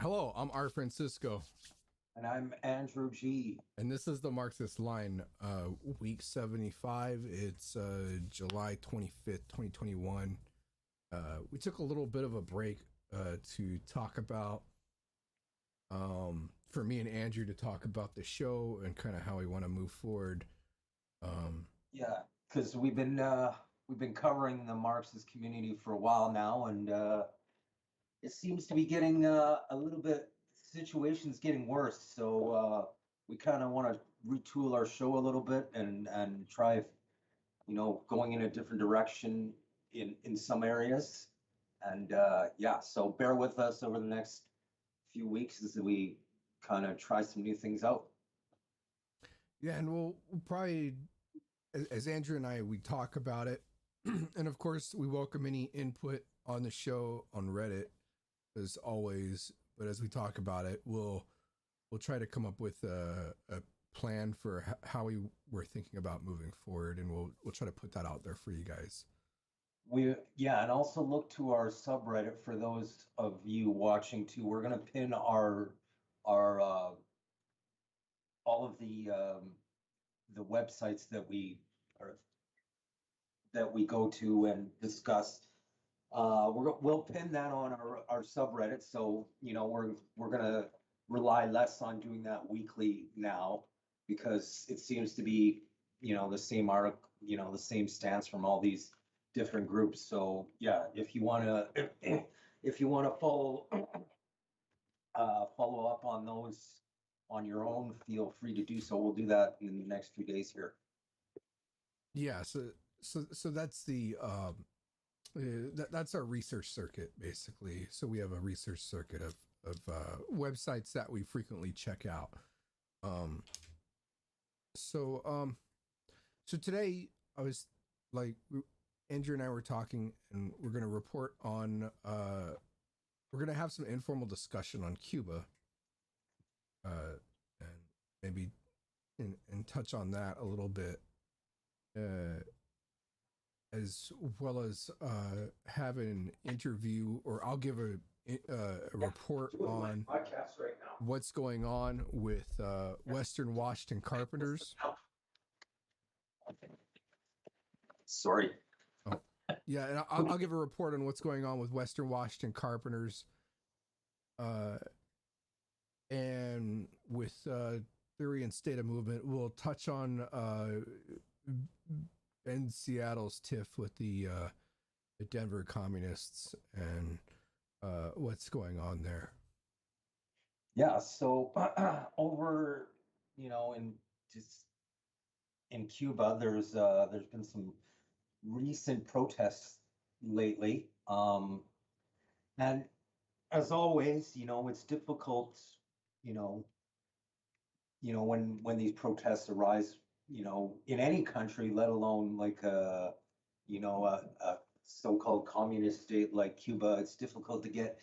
Hello, I'm R. Francisco, And I'm Andrew G. and this is the Marxist line, week 75. It's July 25th, 2021. We took a little bit of a break to talk about, for me and Andrew to talk about the show and kind of how we want to move forward. Um, Yeah, because we've been covering the Marxist community for a while now, and it seems to be getting a little bit situations getting worse. So we kind of want to retool our show a little bit and try, going in a different direction in some areas. And yeah, so bear with us over the next few weeks as we kind of try some new things out. yeah, and we'll probably, as Andrew and I, we talk about it. And of course, we welcome any input on the show on Reddit as always. But as we talk about it, we'll try to come up with a plan for how we were thinking about moving forward, and we'll try to put that out there for you guys. Yeah, and also look to our subreddit for those of you watching too. We're gonna pin our all of the websites or that we go to and discuss. We'll pin that on our subreddit, so we're gonna rely less on doing that weekly now because it seems to be the same article, the same stance from all these different groups. So yeah, if you wanna follow up on those on your own, feel free to do so. We'll do that in the next few days here. Yeah, so that's the that's our research circuit basically. So we have a research circuit of websites that we frequently check out. Um, so so today I was like Andrew and I were talking, and we're gonna report on we're gonna have some informal discussion on Cuba, and maybe and touch on that a little bit, uh, as well as have an interview, or I'll give a report on Podcast right now. what's going on with Western Washington Carpenters. Sorry. Oh, yeah, and I'll give a report on what's going on with Western Washington Carpenters, uh, and with theory and state of movement. We'll touch on Ben Seattle's tiff with the Denver communists and what's going on there. Yeah, so over, in just in Cuba, there's been some recent protests lately. And as always, it's difficult, you know, when these protests arise, in any country, let alone like a so-called communist state like Cuba. It's difficult to get,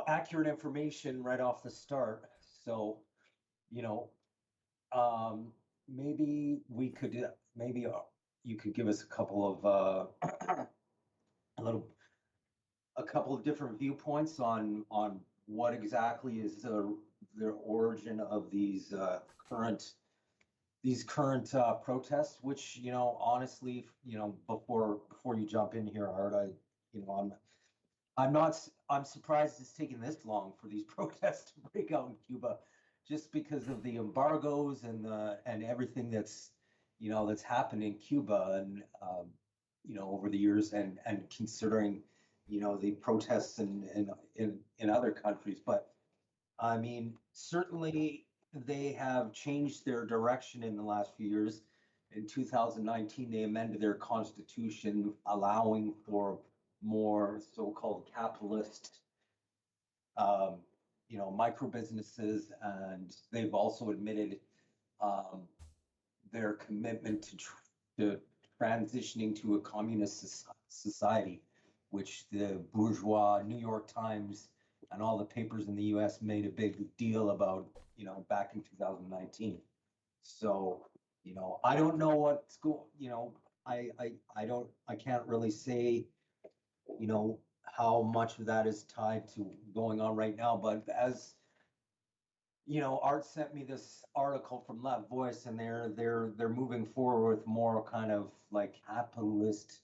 accurate information right off the start. So, you know, maybe we could, maybe you could give us a couple of a little a couple of different viewpoints on what exactly is the origin of these current protests. Which, honestly, before you jump in here, Art, you know I'm surprised it's taken this long for these protests to break out in Cuba, just because of the embargoes and everything that's happened in Cuba, and over the years, and considering the protests in other countries. But I mean, certainly they have changed their direction in the last few years. In 2019, they amended their constitution, allowing for more so-called capitalist, micro businesses, and they've also admitted um, their commitment to transitioning to a communist society, which the bourgeois New York Times and all the papers in the U.S. made a big deal about, back in 2019. So, I don't know what's going, I can't really say, you know, how much of that is tied to going on right now. But as Art sent me this article from Left Voice, and they're moving forward with more kind of like capitalist,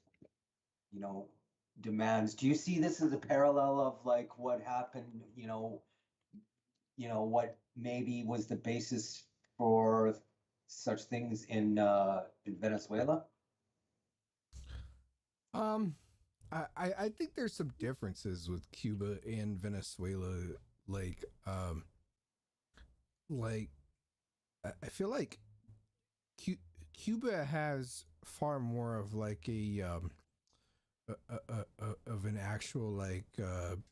you know, demands. Do you see this as a parallel of like what happened, what maybe was the basis for such things in Venezuela? Um, I think there's some differences with Cuba and Venezuela. Like, like I feel like Cuba has far more of like of an actual like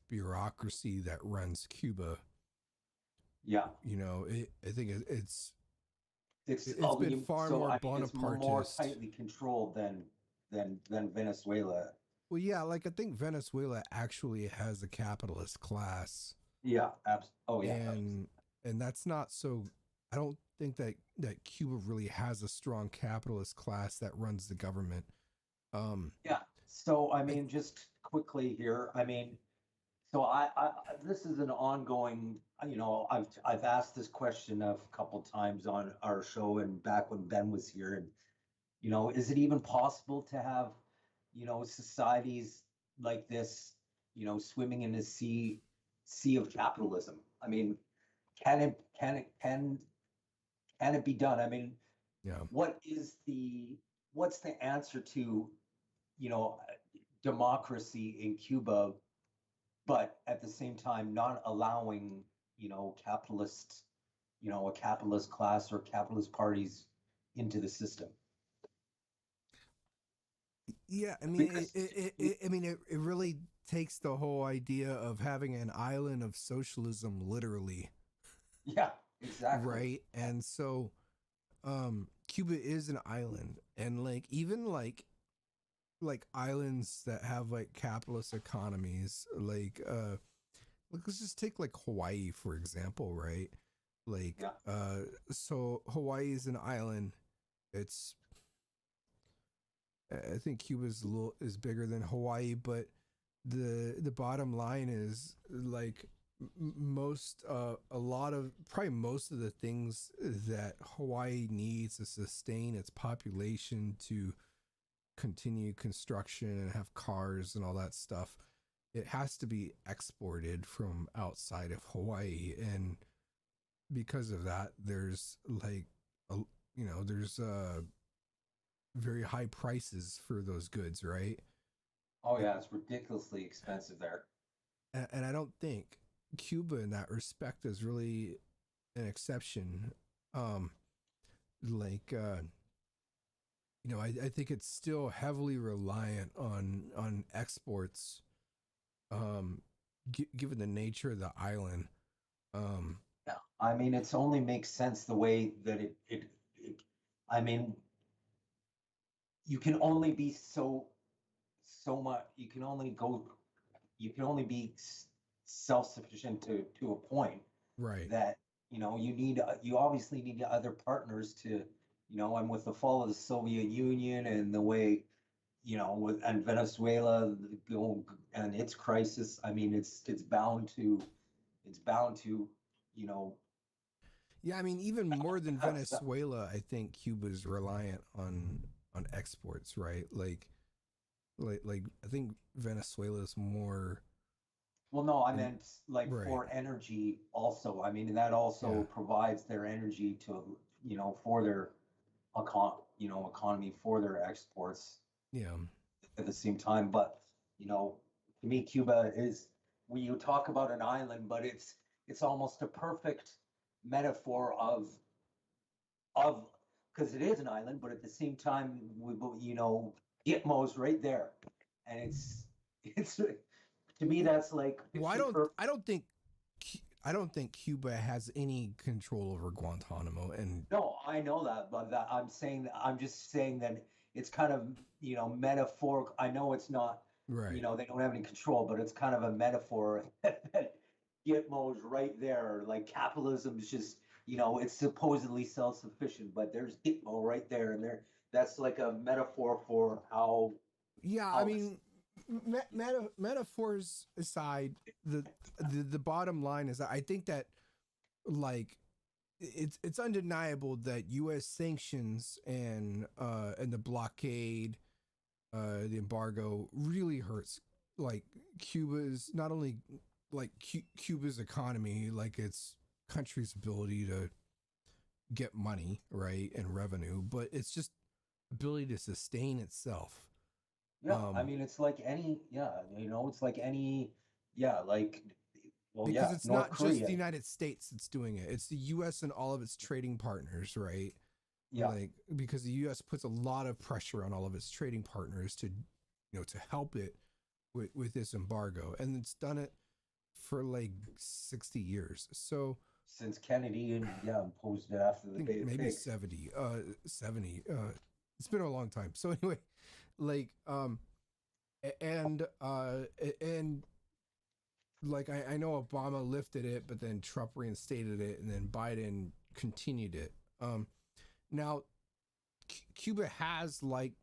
bureaucracy that runs Cuba. Yeah, I think it's it's it's been far so more I mean it's more Bonapartist. tightly controlled than Venezuela. Well, yeah, like I think Venezuela actually has a capitalist class, Yeah, oh yeah, and that's not so. I don't think that Cuba really has a strong capitalist class that runs the government. yeah. So I I mean, just quickly here, I mean, so this is an ongoing, I've asked this question a couple times on our show and back when Ben was here, and is it even possible to have, societies like this, swimming in a sea of capitalism? I mean, can it be done? I mean, yeah. what is what's the answer to, you know, democracy in Cuba, but at the same time not allowing, capitalist, a capitalist class or capitalist parties into the system? Yeah, I mean, Because it really takes the whole idea of having an island of socialism literally, yeah, exactly. right? And so, Cuba is an island, and like even like islands that have like capitalist economies, like let's just take like Hawaii for example, right? Like, Yeah. so Hawaii is an island. It's I think Cuba's a little is bigger than Hawaii, but the bottom line is like most a lot of probably most of the things that Hawaii needs to sustain its population to continue construction and have cars and all that stuff, it has to be exported from outside of Hawaii. And because of that, there's like a, there's very high prices for those goods, right? Oh yeah, it's ridiculously expensive there. And I don't think Cuba in that respect is really an exception. Um, like I think it's still heavily reliant on exports. Given the nature of the island. Um, Yeah. I mean, it's only makes sense the way that it I mean, you can only be so much, you can only be self-sufficient to a point right. that, you obviously need other partners to, and with the fall of the Soviet Union and the way, and Venezuela and its crisis, I mean, it's bound to, you know, Yeah, I mean, even more than have some. Venezuela, I think Cuba's reliant on exports, right? Like I think Venezuela's more Well, no, I in meant like right. for energy also. I mean, that Yeah. also provides their energy to, for their economy, for their exports Yeah. at the same time. But, you know, to me, Cuba is, when you talk about an island, but it's almost a perfect metaphor of because it is an island, but at the same time, Gitmo's right there, and it's to me that's like Well, picture perfect. I don't think Cuba has any control over Guantanamo, and No, I know that, but I'm just saying that it's kind of, metaphoric. I know it's not, right. they don't have any control, but it's kind of a metaphor that Gitmo's right there. Like capitalism is just, it's supposedly self-sufficient, but there's Gitmo right there, and that's like a metaphor for Yeah, I how this. mean, metaphors aside, the bottom line is that I think that like it's undeniable that U.S. sanctions and the blockade, the embargo really hurts like Cuba's not only like Cuba's economy, like its country's ability to get money right and revenue, but it's just ability to sustain itself. Yeah, I mean, it's like any, yeah, it's like any, yeah, like, well, Because yeah, it's North not just Korea. the United States that's doing it; it's the U.S. and all of its trading partners, right? Yeah, Like because the U.S. puts a lot of pressure on all of its trading partners to, to help it with this embargo, and it's done it for like 60 years. So since Kennedy and yeah imposed it after I the think Bay of maybe Pigs. 70. It's been a long time. So anyway, like and like I know Obama lifted it, but then Trump reinstated it, and then Biden continued it. Now Cuba has like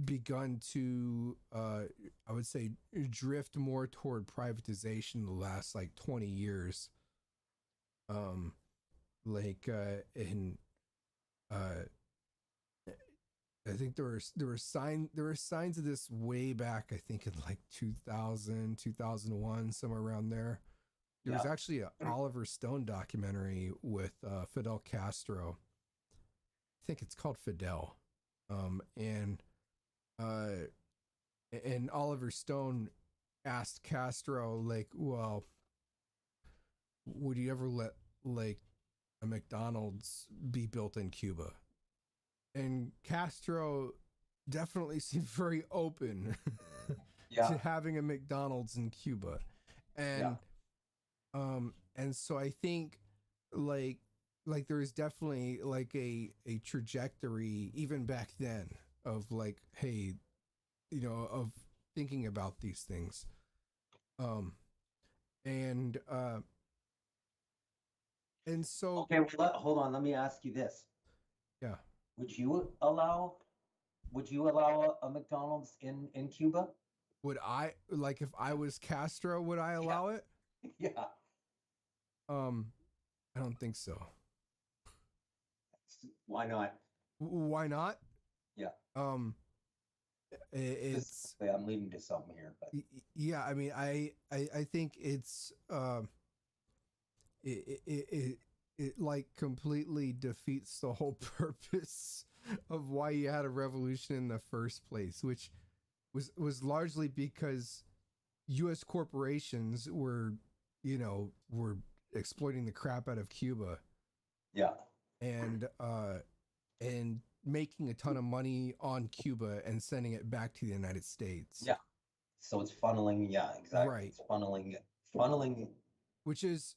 begun to I would say drift more toward privatization in the last like 20 years. Um like in I think there were signs of this way back, I think in like 2000, 2001, somewhere around there. There was Yeah, actually an Oliver Stone documentary with Fidel Castro. I think it's called Fidel. And uh and Oliver Stone asked Castro like, well, would you ever let like a McDonald's be built in Cuba? And Castro definitely seemed very open yeah, to having a McDonald's in Cuba. yeah, And so I think like there is definitely like a trajectory even back then of like, hey, of thinking about these things. Um and and so okay, well, hold on, let me ask you this. yeah, Would you allow, would you allow a McDonald's in Cuba? would I like if I was Castro, would I Yeah, allow it? yeah. Um I don't think so. Why not? Why not? Yeah, Um just it's I'm leading to something here, but yeah, I mean I think it's it like completely defeats the whole purpose of why you had a revolution in the first place, which was largely because US corporations were, were exploiting the crap out of Cuba yeah, and and making a ton of money on Cuba and sending it back to the United States. yeah. So it's funneling, yeah, exactly. Right. It's funneling. Which is,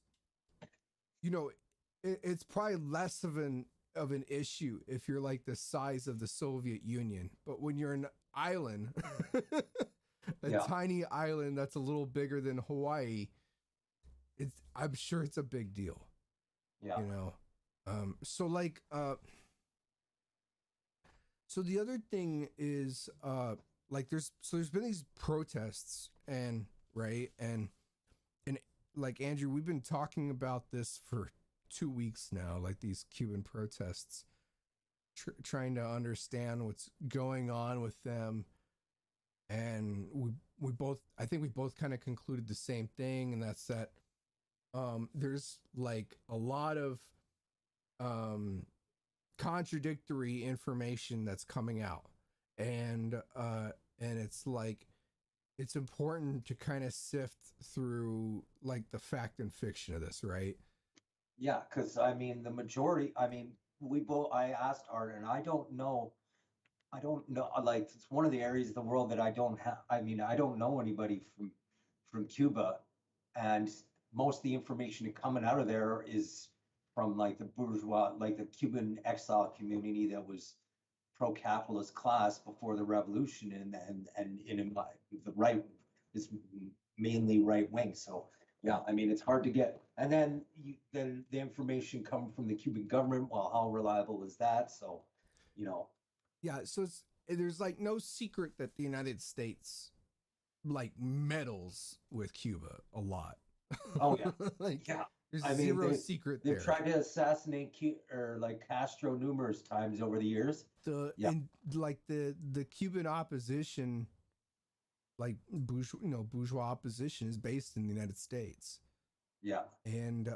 it's probably less of an issue if you're like the size of the Soviet Union, but when you're an island, a Yeah, tiny island that's a little bigger than Hawaii, I'm sure it's a big deal, yeah, you know. So like so the other thing is like there's been these protests and right and like Andrew, we've been talking about this for 2 weeks now, like these Cuban protests, trying to understand what's going on with them, and we both, I think we both kind of concluded the same thing, and that's that there's like a lot of um contradictory information that's coming out, and it's like it's important to kind of sift through like the fact and fiction of this, right? yeah. Because I mean, the majority. I mean, we both. I asked Art, and I don't know. I don't know. Like, it's one of the areas of the world that I don't have. I mean, I don't know anybody from Cuba, and most of the information coming out of there is from like the bourgeois, like the Cuban exile community that was pro-capitalist class before the revolution, and in my, the right is mainly right wing. So yeah, I mean it's hard to get. And then then the information coming from the Cuban government. Well, how reliable is that? So, you know, Yeah, so there's like no secret that the United States like meddles with Cuba a lot. Oh yeah, Like yeah. there's I mean, zero secret they've there. tried to assassinate or like Castro numerous times over the years. The Yeah, in like the Cuban opposition, like bourgeois opposition, is based in the United States, yeah, and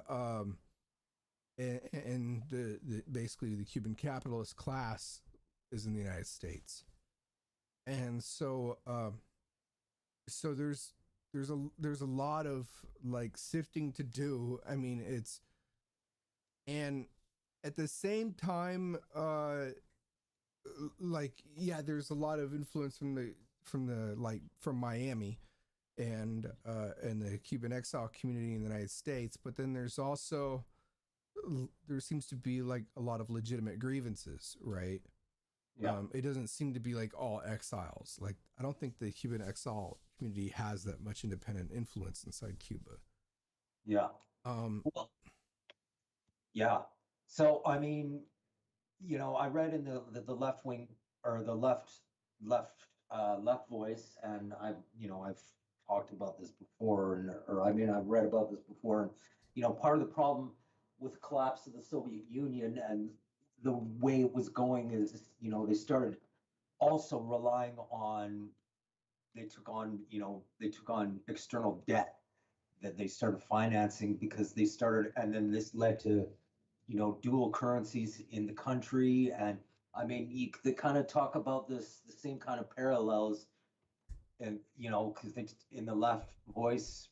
the basically the Cuban capitalist class is in the United States, and so there's a lot of like sifting to do. I mean, it's and at the same time, like yeah, there's a lot of influence from Miami and the Cuban exile community in the United States, but then there's also there seems to be like a lot of legitimate grievances, right? yeah, It doesn't seem to be like all exiles. Like I don't think the Cuban exile community has that much independent influence inside Cuba. yeah. Um, Well, yeah. So I mean, I read in the left wing or the left voice, and I've talked about this before, or I mean, I've read about this before, and part of the problem with the collapse of the Soviet Union and the way it was going is, they started also relying on they took on external debt that they started financing because they started, and then this led to dual currencies in the country. And I mean, they kind of talk about the same kind of parallels, and because they in the left voice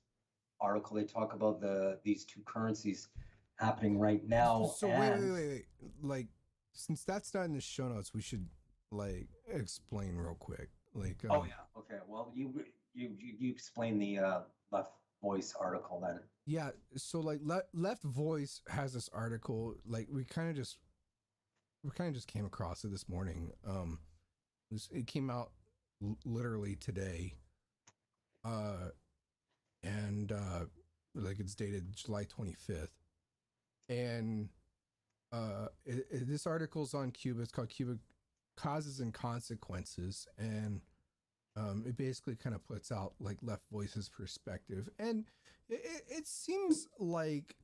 article they talk about these two currencies happening right now. so And wait. Like, since that's not in the show notes, we should like explain real quick. Like, oh yeah, okay, well, you explain the left voice article then. yeah. So like, Left Voice has this article. Like, we kind of just came across it this morning. It came out literally today. Uh, and like it's dated July 25th, and this article's on Cuba. It's called Cuba Causes and Consequences, and it basically kind of puts out like Left Voice's perspective, and it seems like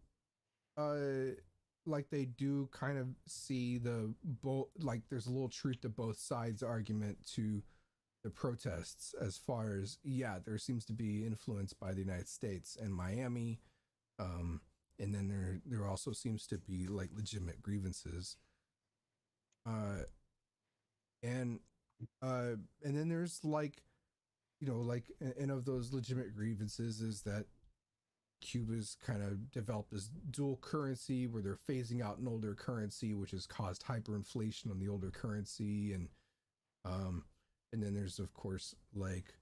they do kind of see the both, like there's a little truth to both sides argument to the protests, as far as yeah, there seems to be influence by the United States and Miami, um and then there also seems to be like legitimate grievances, uh and and then there's like like and of those legitimate grievances is that Cuba's kind of developed this dual currency where they're phasing out an older currency, which has caused hyperinflation on the older currency, um and then there's of course like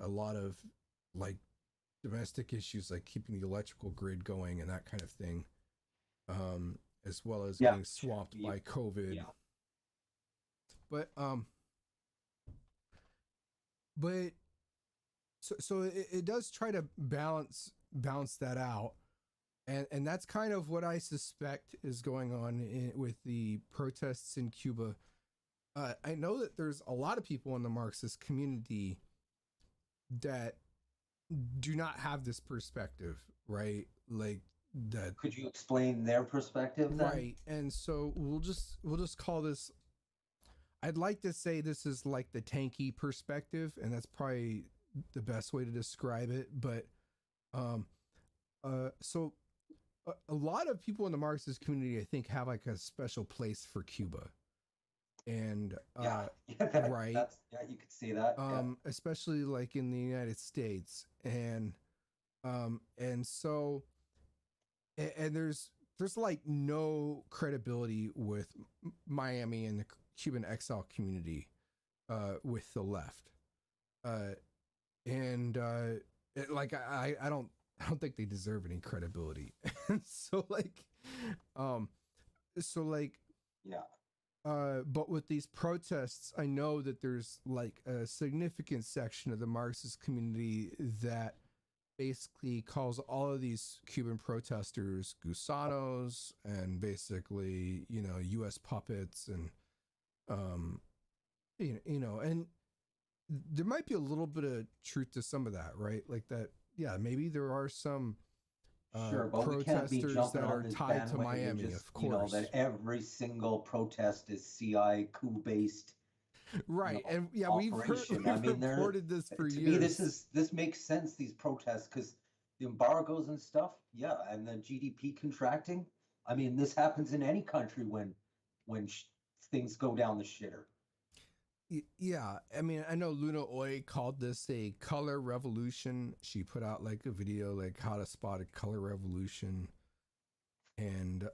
a lot of like domestic issues like keeping the electrical grid going and that kind of thing, as well as Yeah, getting swamped yeah, by COVID. yeah, But but so it does try to balance that out, and that's kind of what I suspect is going on with the protests in Cuba. I know that there's a lot of people in the Marxist community that do not have this perspective, right? Like that, could you explain their perspective then? right? And so we'll just call this. I'd like to say this is like the tanky perspective, and that's probably the best way to describe it. But um, so a lot of people in the Marxist community, I think, have like a special place for Cuba, and Yeah, yeah, right, that's, yeah, you could see that. Yeah, especially like in the United States, and so and there's like no credibility with Miami and the Cuban exile community with the left, uh, and like I don't think they deserve any credibility. And so um like yeah, but with these protests, I know that there's like a significant section of the Marxist community that basically calls all of these Cuban protesters gusanos and basically, US puppets, and um And there might be a little bit of truth to some of that, right? Like that, yeah, maybe there are some Sure, but we can't be protesters jumping that on are this tied to bandwagon and Miami, just, of you know, course. that every single protest is CI coup based, you Right. know, And yeah, operation. I we've mean, there, reported this for to me, years. this makes sense, these protests, because the embargoes and stuff, yeah, and the GDP contracting. I mean, this happens in any country when things go down the shitter. Yeah, I mean, I know Luna Oi called this a color revolution. She put out like a video like how to spot a color revolution, and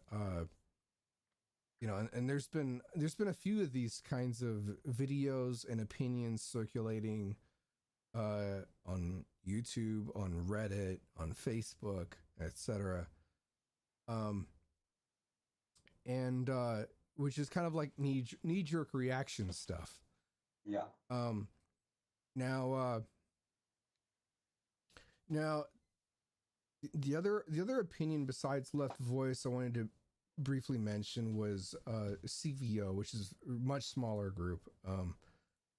and there's been a few of these kinds of videos and opinions circulating on YouTube, on Reddit, on Facebook, etc. Um, and which is kind of like knee jerk reaction stuff. Yeah. Um, now, now the other opinion besides Left Voice I wanted to briefly mention was CVO, which is a much smaller group.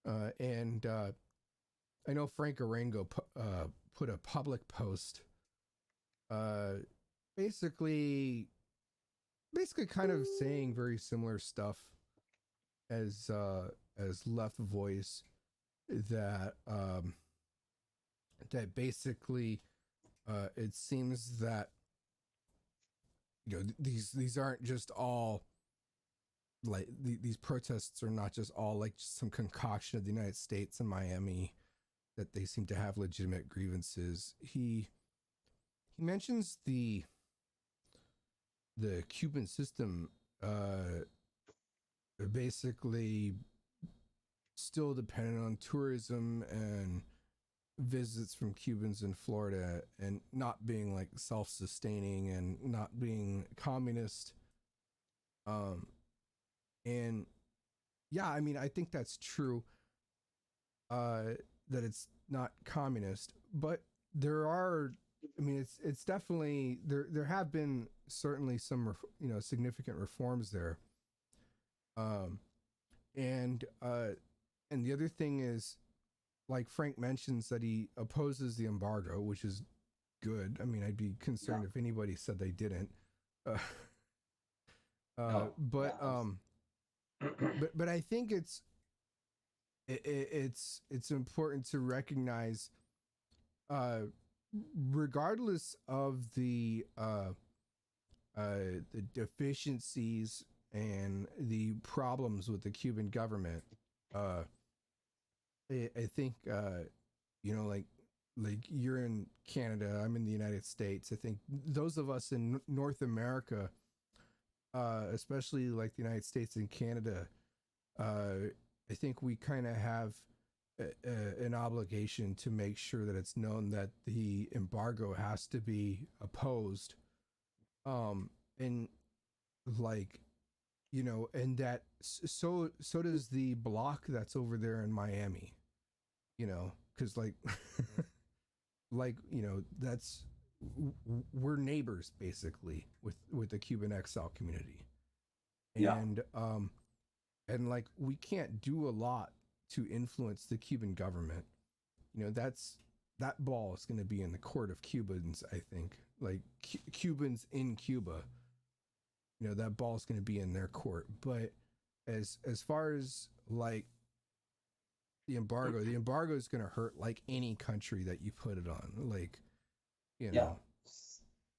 And I know Frank Arango put a public post, uh, basically kind of saying very similar stuff as Left Voice, that that basically it seems that these aren't just all like these protests are not just all like just some concoction of the United States and Miami, that they seem to have legitimate grievances. He mentions the Cuban system basically still dependent on tourism and visits from Cubans in Florida, and not being like self-sustaining and not being communist. And yeah, I mean, I think that's true, that it's not communist, but there are, I mean, it's definitely there have been certainly some significant reforms there. um and the other thing is, like Frank mentions, that he opposes the embargo, which is good. I mean, I'd be concerned if anybody said they didn't. uh, No, but yeah. but I think it's important to recognize, regardless of the deficiencies and the problems with the Cuban government, I think like you're in Canada, I'm in the United States. I think those of us in North America, especially like the United States and Canada, I think we kind of have an obligation to make sure that it's known that the embargo has to be opposed. And like, and that so does the block that's over there in Miami, because like like that's we're neighbors basically with the Cuban exile community. Yeah. And like we can't do a lot to influence the Cuban government. That ball is going to be in the court of Cubans, I think. Like Cubans in Cuba, that ball is going to be in their court. But as far as like the embargo is going to hurt like any country that you put it on. Like,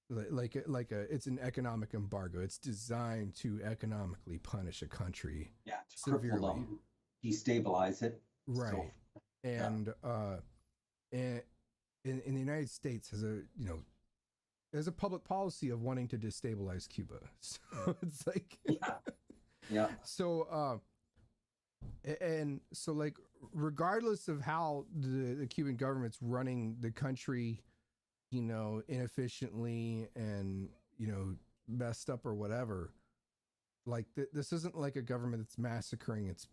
like it's an economic embargo. It's designed to economically punish a country, To severely, cripple them, destabilize it. right? So, And and in the United States has a public policy of wanting to destabilize Cuba. So it's like, yeah. So and so like regardless of how the Cuban government's running the country, inefficiently and messed up or whatever, like this isn't like a government that's massacring its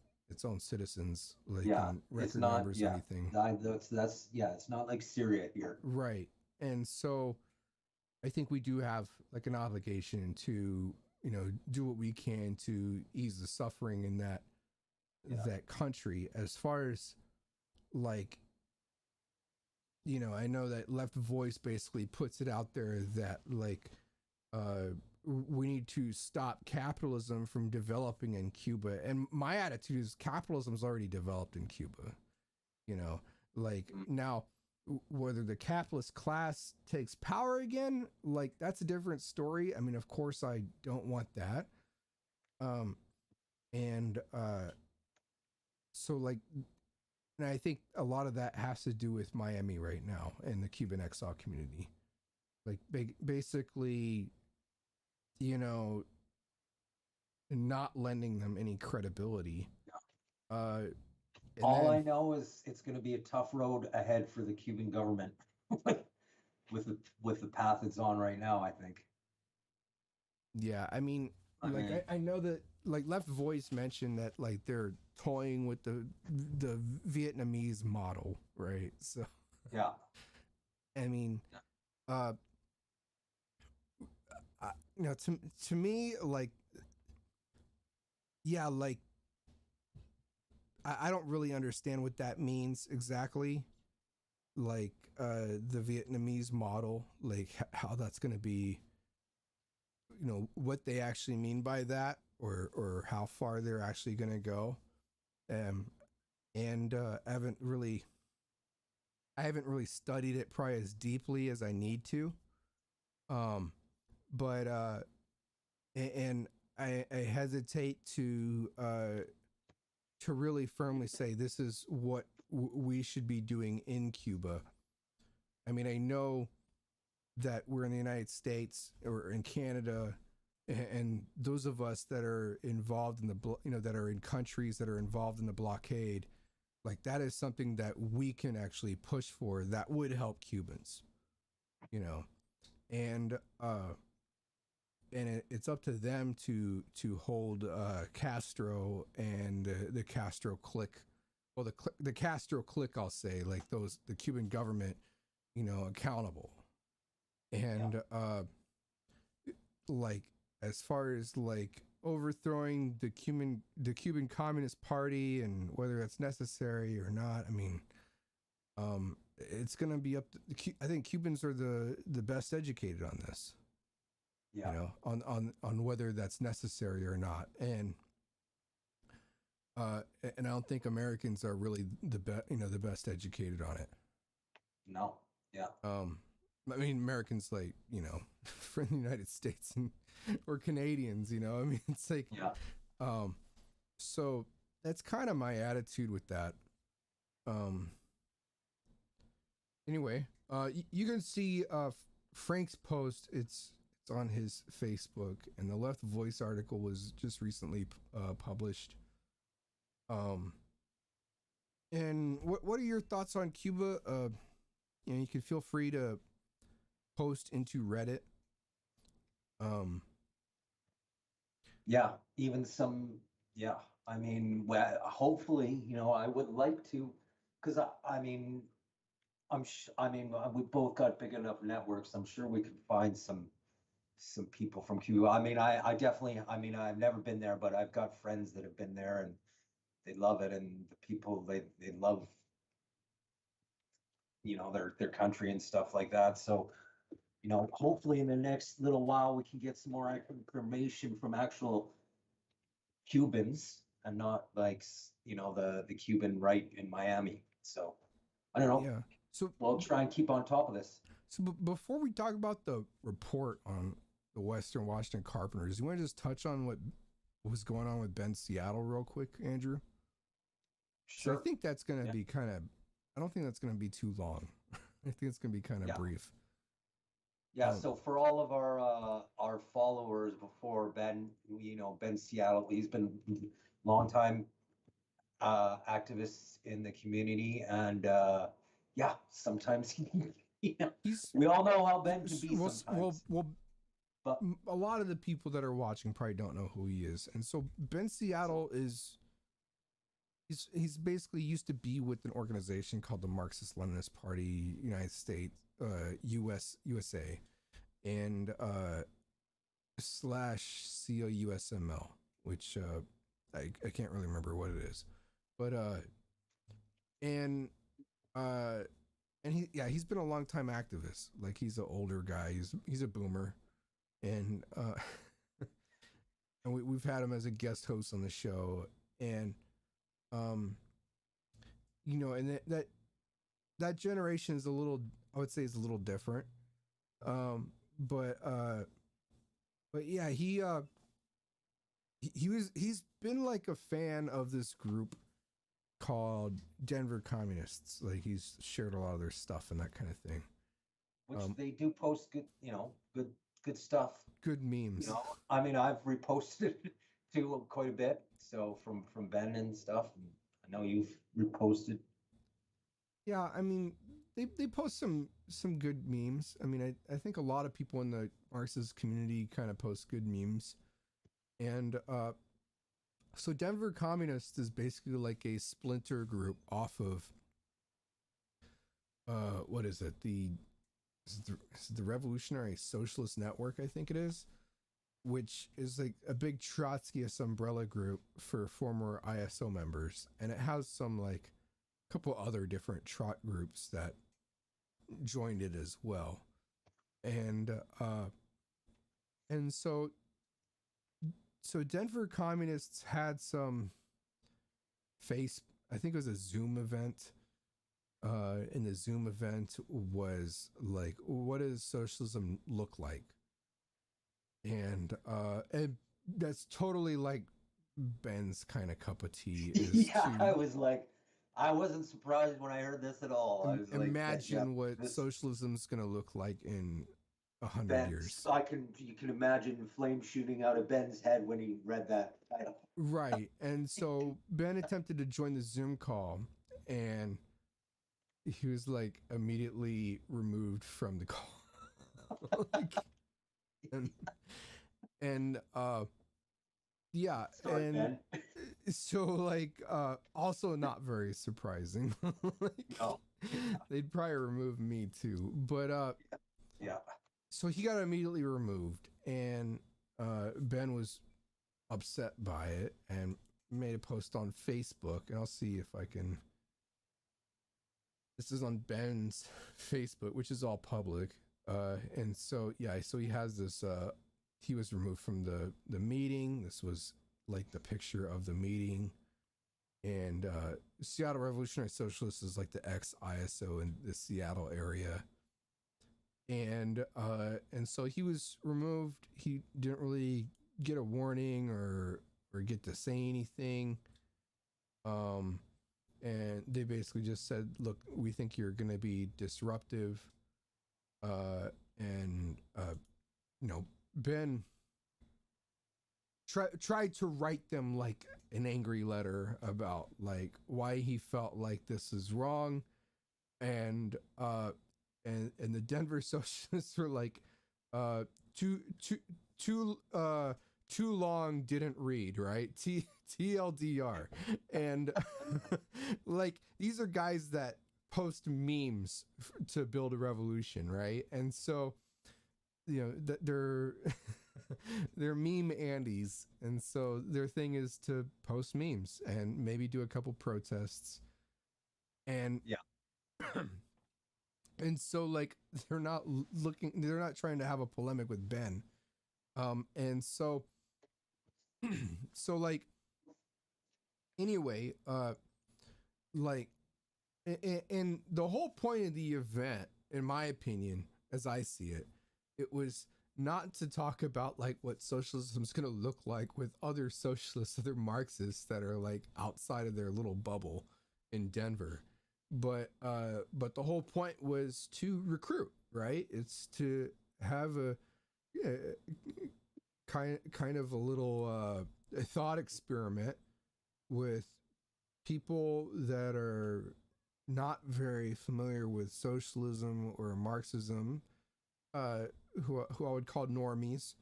own citizens, like in record it's not, numbers or anything. That's it's not like Syria here. Right. And so I think we do have like an obligation to do what we can to ease the suffering in that that country. As far as like, you know, I know that Left Voice basically puts it out there that like we need to stop capitalism from developing in Cuba. And my attitude is capitalism's already developed in Cuba. You know, like now whether the capitalist class takes power again, like that's a different story. I mean, of course I don't want that. And so like, and I think a lot of that has to do with Miami right now and the Cuban exile community. Like basically, you know, not lending them any credibility. All I know is it's going to be a tough road ahead for the Cuban government with the path it's on right now, I think. Yeah, I mean, I know that like Left Voice mentioned that like they're toying with the Vietnamese model, right? So yeah, I mean, you know, to me, like, yeah, like I don't really understand what that means exactly. Like the Vietnamese model, like how that's going to be, you know, what they actually mean by that, or how far they're actually going to go. And I haven't really studied it probably as deeply as I need to. But and I hesitate to really firmly say this is what we should be doing in Cuba. I mean, I know that we're in the United States or in Canada, and those of us that are involved in that are in countries that are involved in the blockade, like that is something that we can actually push for that would help Cubans, you know, and it's up to them to hold Castro and the Castro clique. Well, the Castro clique, I'll say, like the Cuban government, you know, accountable. And like as far as like overthrowing the Cuban Communist Party and whether that's necessary or not, I mean, it's going to be up to, I think Cubans are the best educated on this. Yeah. You know, on whether that's necessary or not. And I don't think Americans are really the best educated on it. No. Yeah. I mean, Americans, like, you know, from the United States or Canadians, you know, I mean, it's like, so that's kind of my attitude with that. Anyway, you can see Frank's post. It's on his Facebook, and the Left Voice article was just recently published. And what are your thoughts on Cuba? You know, you can feel free to post into Reddit. Yeah, even some. Yeah, I mean, well, hopefully, you know, I would like to, because I mean, I mean, we both got big enough networks. I'm sure we could find some people from Cuba. I mean, I definitely, I mean, I've never been there, but I've got friends that have been there and they love it. And the people, they love, you know, their country and stuff like that. So, you know, hopefully in the next little while, we can get some more information from actual Cubans and not like, you know, the Cuban right in Miami. So I don't know. Yeah. So we'll try and keep on top of this. So before we talk about the report on the Western Washington Carpenters, you want to just touch on what was going on with Ben Seattle real quick, Andrew? Sure. So I think that's going to be kind of, I don't think that's going to be too long. I think it's going to be kind of brief. Yeah. So for all of our followers before Ben, you know, Ben Seattle, he's been long time activist in the community, and yeah, sometimes we all know how Ben can be sometimes. But a lot of the people that are watching probably don't know who he is, and so Ben Seattle is he's basically used to be with an organization called the Marxist Leninist Party, United States, USA, and /COUSML, which I can't really remember what it is, but and uh and he's been a long time activist. Like he's an older guy. He's a boomer, and and we've had him as a guest host on the show, and um and that generation is a little, I would say, is a little different. Um, but yeah, he's been like a fan of this group called Denver Communists. Like he's shared a lot of their stuff and that kind of thing. Which they do post good, good stuff. Good memes. I mean, I've reposted to quite a bit. So from Ben and stuff, and I know you've reposted. Yeah, I mean, they post some good memes. I mean, I think a lot of people in the Marxist community kind of post good memes. And so Denver Communist is basically like a splinter group off of what is it? Is it the Revolutionary Socialist Network, I think it is, which is like a big Trotskyist umbrella group for former ISO members, and it has some like a couple other different trot groups that joined it as well. And so Denver Communists had some I think it was a Zoom event. And the Zoom event was like, what does socialism look like? And that's totally like Ben's kind of cup of tea. I wasn't surprised when I heard this at all. I was imagine what socialism's gonna look like in 100 years. You can imagine flames shooting out of Ben's head when he read that title. Right. And so Ben attempted to join the Zoom call, and he was like immediately removed from the call. Yeah. Sorry, and Ben. So like also not very surprising. No. They'd probably remove me too. But yeah. So he got immediately removed, and Ben was upset by it and made a post on Facebook, and I'll see if I can. This is on Ben's Facebook, which is all public. And so, yeah, so he has this, he was removed from the meeting. This was like the picture of the meeting. And Seattle Revolutionary Socialists is like the ex-ISO in the Seattle area. And so he was removed. He didn't really get a warning or get to say anything. And they basically just said, look, we think you're going to be disruptive. Ben tried to write them like an angry letter about like why he felt like this is wrong. And the Denver Socialists were like, too long didn't read, right? TLDR. And like these are guys that post memes to build a revolution, right? And so they're they're meme Andes, and so their thing is to post memes and maybe do a couple protests. And yeah. And so like they're not trying to have a polemic with Ben. And so like anyway, like and the whole point of the event, in my opinion, as I see it, it was not to talk about like what socialism is going to look like with other socialists, other Marxists that are like outside of their little bubble in Denver. But the whole point was to recruit, right? It's to have a kind of a little a thought experiment with people that are not very familiar with socialism or Marxism, who I would call normies,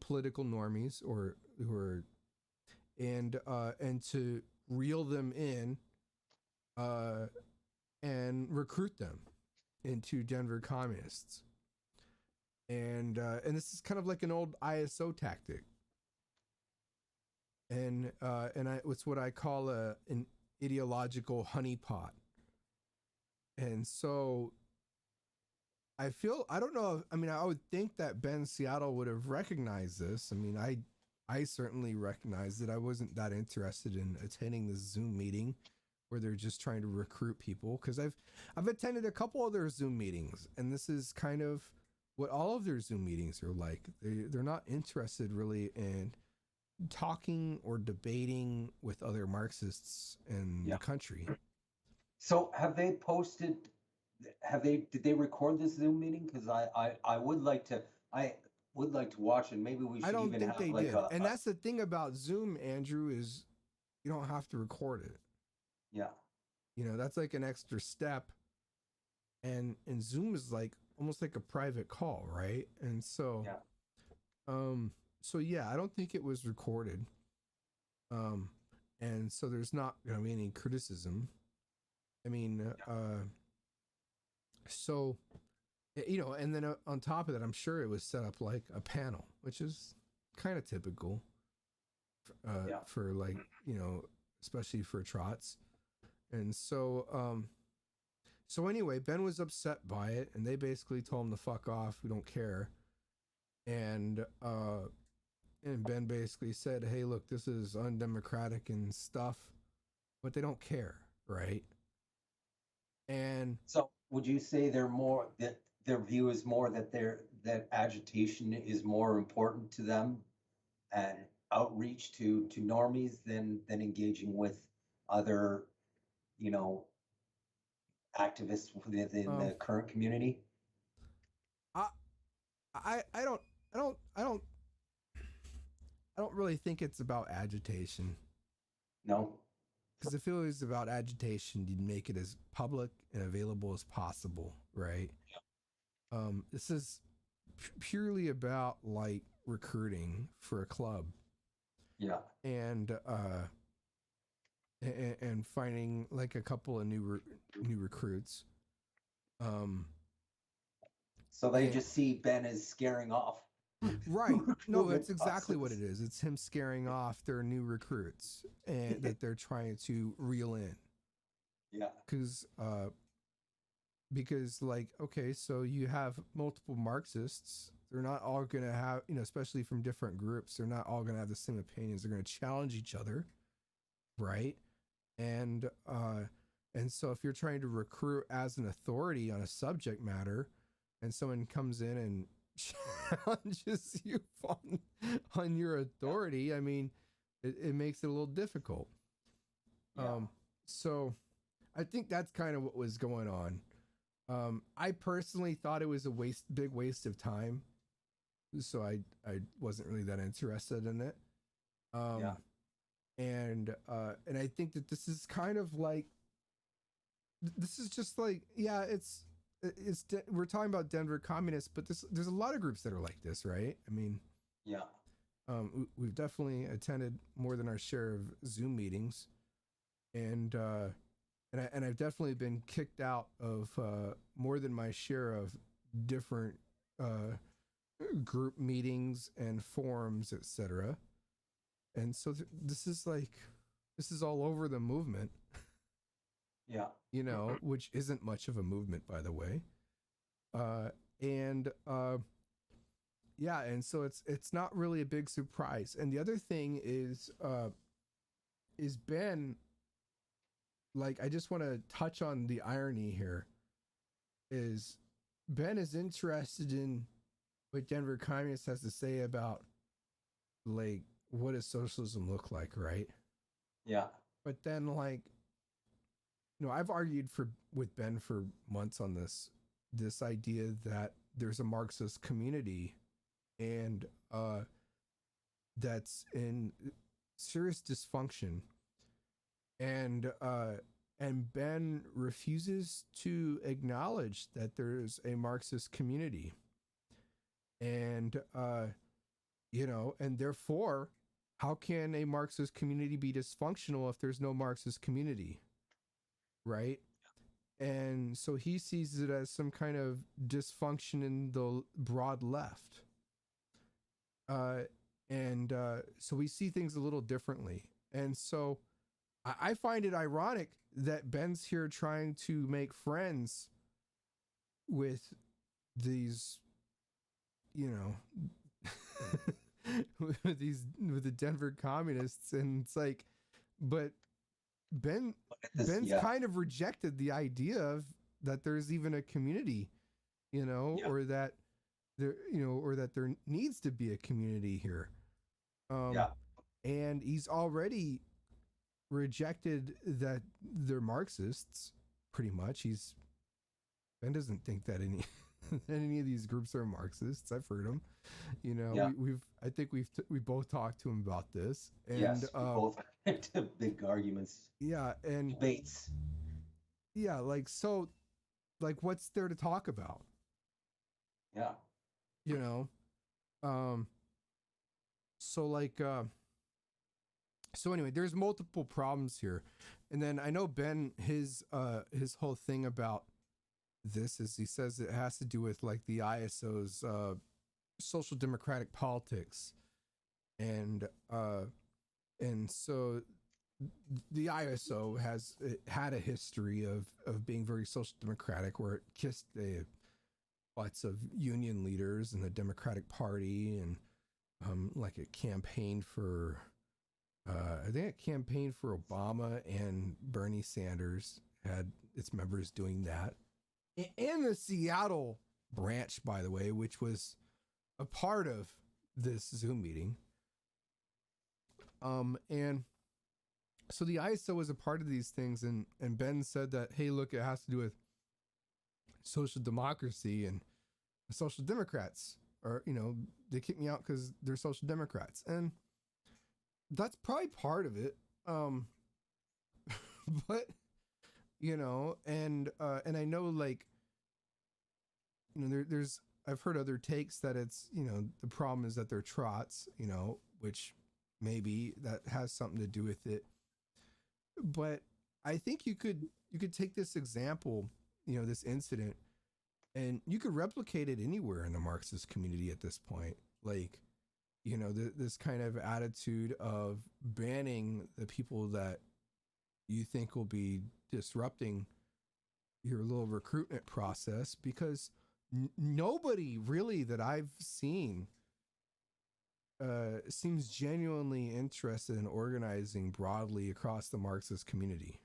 political normies, or who are, and to reel them in, and recruit them into Denver Communists. And this is kind of like an old ISO tactic. it's what I call an ideological honeypot. And so I don't know. I mean, I would think that Ben Seattle would have recognized this. I mean, I certainly recognized that I wasn't that interested in attending this Zoom meeting where they're just trying to recruit people, because I've attended a couple other Zoom meetings, and this is kind of what all of their Zoom meetings are like. They're not interested really in talking or debating with other Marxists in the country. So did they record this Zoom meeting? Because I would like to watch it. Maybe we should I don't even think have they like did. And that's the thing about Zoom, Andrew, is you don't have to record it. Yeah. You know, that's like an extra step. And Zoom is like almost like a private call, right? And so so yeah, I don't think it was recorded. And so there's not gonna be any criticism. I mean, so you know, and then on top of that, I'm sure it was set up like a panel, which is kind of typical for like, you know, especially for trots. And so so anyway, Ben was upset by it, and they basically told him to fuck off, we don't care. And Ben basically said, hey, look, this is undemocratic and stuff, but they don't care, right? And so would you say that their view is more that agitation is more important to them and outreach to normies than engaging with other, you know, activists within the current community? I don't really think it's about agitation. No. Because if it was about agitation, you'd make it as public and available as possible, right? This is purely about like recruiting for a club. Yeah. And finding like a couple of new recruits. So they just see Ben as scaring off. Right. No, that's exactly what it is. It's him scaring off their new recruits and that they're trying to reel in. Yeah. Because like, okay, so you have multiple Marxists. They're not all going to have, you know, especially from different groups, they're not all going to have the same opinions. They're going to challenge each other. Right. And so if you're trying to recruit as an authority on a subject matter and someone comes in and challenges you on your authority, I mean, it makes it a little difficult. So I think that's kind of what was going on. I personally thought it was a big waste of time, so I wasn't really that interested in it. And I think that this is kind of like, this is just like, yeah, we're talking about Denver communists, but there's a lot of groups that are like this, right? I mean, we've definitely attended more than our share of Zoom meetings, and I've definitely been kicked out of more than my share of different group meetings and forums, etc. And so this is all over the movement. Yeah. You know, which isn't much of a movement, by the way. And so it's not really a big surprise. And the other thing is Ben, like, I just want to touch on the irony here, is Ben is interested in what Denver Communist has to say about, like, what does socialism look like, right? Yeah. But then, like, you know, I've argued with Ben for months on this idea that there's a Marxist community and that's in serious dysfunction, and Ben refuses to acknowledge that there's a Marxist community, and you know, and therefore, how can a Marxist community be dysfunctional if there's no Marxist community? Right? And so he sees it as some kind of dysfunction in the broad left. And so we see things a little differently. And so I find it ironic that Ben's here trying to make friends with these, you know, with the Denver communists, and it's like, but Ben's Yeah, kind of rejected the idea of that there's even a community, yeah, or that or that there needs to be a community here. Um, yeah, and he's already rejected that they're Marxists, pretty much. Ben doesn't think that any that any of these groups are Marxists. I've heard him. yeah. I think we both talked to him about this, and Yes, we both got into big arguments, yeah, and debates. yeah, like so, like what's there to talk about? Yeah, You know, um, so like, so anyway, there's multiple problems here, and then I know Ben his whole thing about this is he says it has to do with like the ISO's social democratic politics, and so the ISO has had a history of being very social democratic, where it kissed the butts of union leaders in the Democratic Party, and like it campaigned for I think it campaigned for Obama, and Bernie Sanders had its members doing that. And the Seattle branch, by the way, which was a part of this Zoom meeting. And so the ISO was a part of these things, and Ben said that, hey, look, it has to do with social democracy, and social democrats are, they kicked me out because they're social democrats. And that's probably part of it. But and I know, like, there's I've heard other takes that it's, the problem is that they're trots, which maybe that has something to do with it. But I think you could take this example, this incident, and you could replicate it anywhere in the Marxist community at this point. Like, this kind of attitude of banning the people that you think will be disrupting your little recruitment process, because nobody really that I've seen seems genuinely interested in organizing broadly across the Marxist community.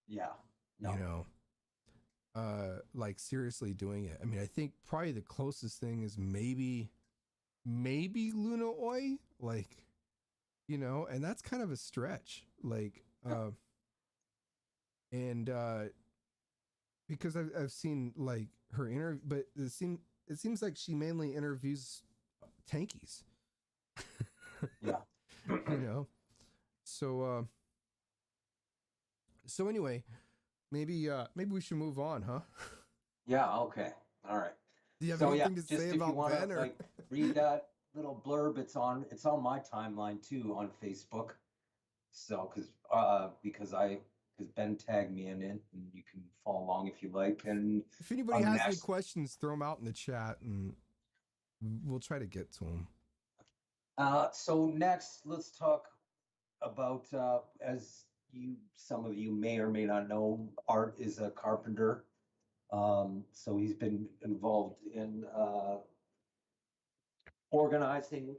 yeah, no, Like seriously doing it. I mean, I think probably the closest thing is maybe Luna Oi, like, and that's kind of a stretch. Like, and because I've seen like her interview, but it seems like she mainly interviews tankies. yeah. you know so anyway, maybe we should move on, huh? Yeah, okay. All right. Do you have So yeah, anything to just say if you about want Ben, to or like read that little blurb, it's on my timeline too on Facebook. So because Ben tagged me in it, and you can follow along if you like. And if anybody has any next, questions, throw them out in the chat and we'll try to get to them. so next, let's talk about as some of you may or may not know, Art is a carpenter. So he's been involved in organizing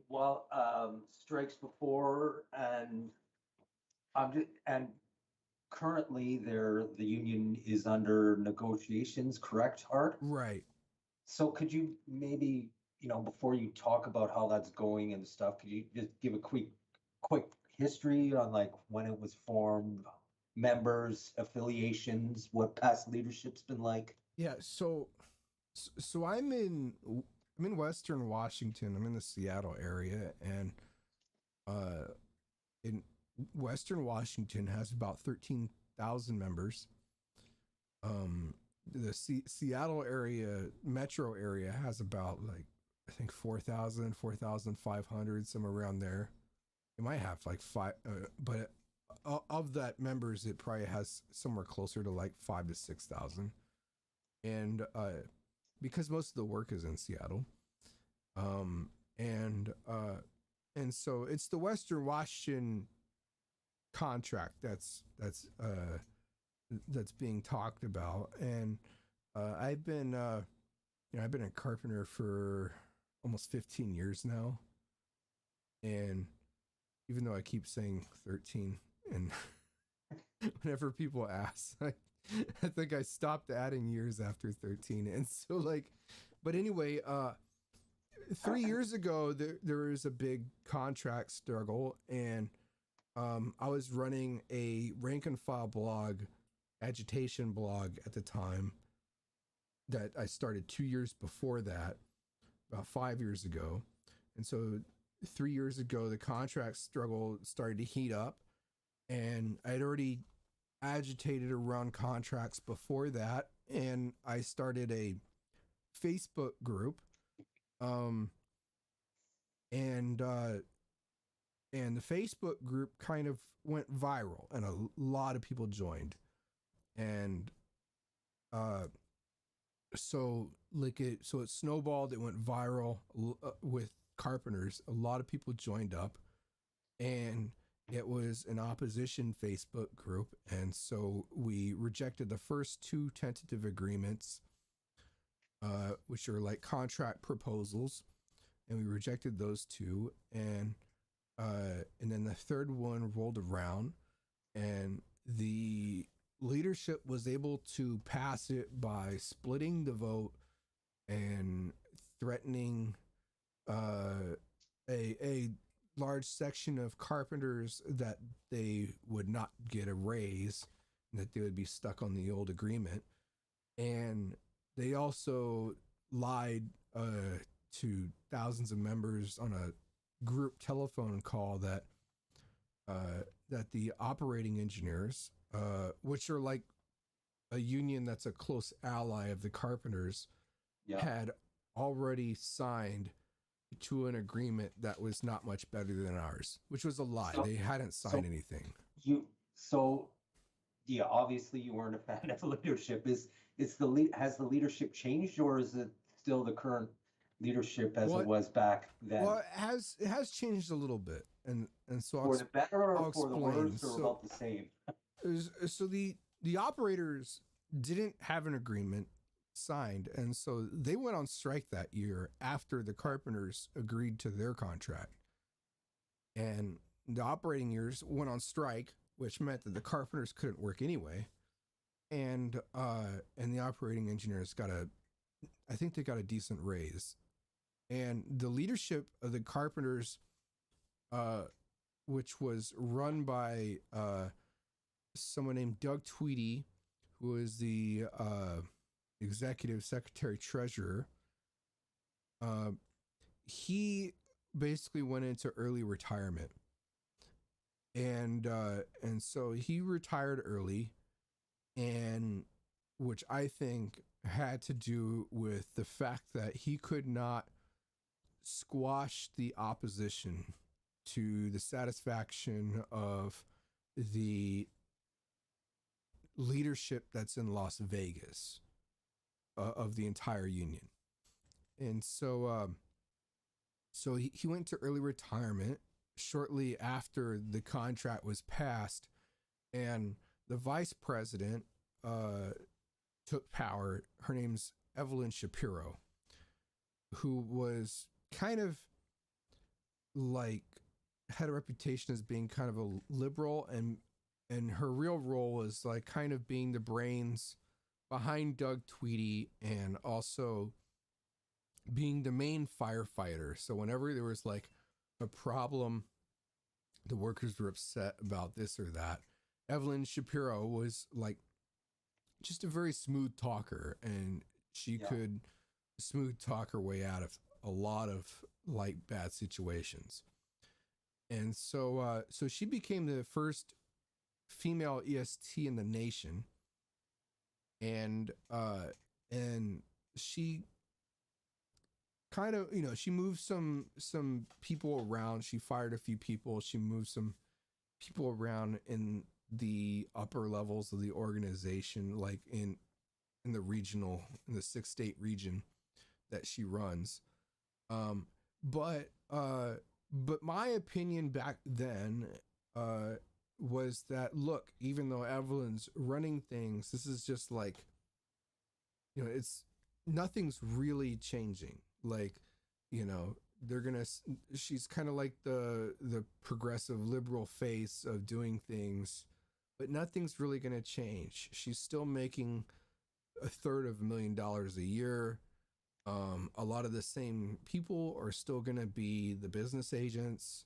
strikes before, and currently the union is under negotiations, correct, Art? Right. So could you maybe, before you talk about how that's going and stuff, could you just give a quick history on like when it was formed, members, affiliations, what past leadership's been like? Yeah, so I'm in Western Washington. I'm in the Seattle area, and in Western Washington has about 13,000 members. The Seattle area, metro area, has about, like, I think 4,000, 4,500, somewhere around there. It might have like five, but of that members, it probably has somewhere closer to like 5 to 6,000. And because most of the work is in Seattle, and And so it's the Western Washington contract that's being talked about. And I've been I've been a carpenter for almost 15 years now. And even though I keep saying 13, and whenever people ask, I think I stopped adding years after 13. And so but anyway, 3 years ago, there was a big contract struggle, and I was running a rank and file blog, agitation blog at the time that I started 2 years before that, about 5 years ago. And so 3 years ago, the contract struggle started to heat up, and I'd already agitated around contracts before that, and I started a Facebook group, and the Facebook group kind of went viral, and a lot of people joined, and so it snowballed. It went viral with Carpenters. A lot of people joined up, and it was an opposition Facebook group, and so we rejected the first two tentative agreements, which are like contract proposals, and we rejected those two, and then the third one rolled around, and the leadership was able to pass it by splitting the vote and threatening a large section of carpenters that they would not get a raise, and that they would be stuck on the old agreement. And they also lied to thousands of members on a group telephone call that the operating engineers, which are like a union that's a close ally of the carpenters, had already signed to an agreement that was not much better than ours, which was a lie. They hadn't signed anything. Obviously you weren't a fan of the leadership. Has the leadership changed, or is it still the current leadership as it was back then? Well, it has changed a little bit, and so for the better or for the worse, or so, about the same? So the operators didn't have an agreement signed, and so they went on strike that year after the carpenters agreed to their contract, and the operating years went on strike, which meant that the carpenters couldn't work anyway, and the operating engineers I think they got a decent raise. And the leadership of the carpenters, which was run by someone named Doug Tweedy, who is the executive secretary treasurer, he basically went into early retirement, and so he retired early, and which I think had to do with the fact that he could not squash the opposition to the satisfaction of the leadership that's in Las Vegas, of the entire union. And so he went to early retirement shortly after the contract was passed, and the vice president took power. Her name's Evelyn Shapiro, who was kind of like had a reputation as being kind of a liberal, and her real role was like kind of being the brains behind Doug Tweedy, and also being the main firefighter. So whenever there was like a problem, the workers were upset about this or that, Evelyn Shapiro was like just a very smooth talker, and she could smooth talk her way out of a lot of like bad situations. And so she became the first female EST in the nation, and she kind of, she moved some people around. She fired a few people. She moved some people around in the upper levels of the organization, like in the 6-state region that she runs. But But my opinion back then was that, look, even though Evelyn's running things, this is just like, it's nothing's really changing. Like, they're gonna. She's kind of like the progressive liberal face of doing things, but nothing's really gonna change. She's still making $250,000 a year. A lot of the same people are still gonna be the business agents.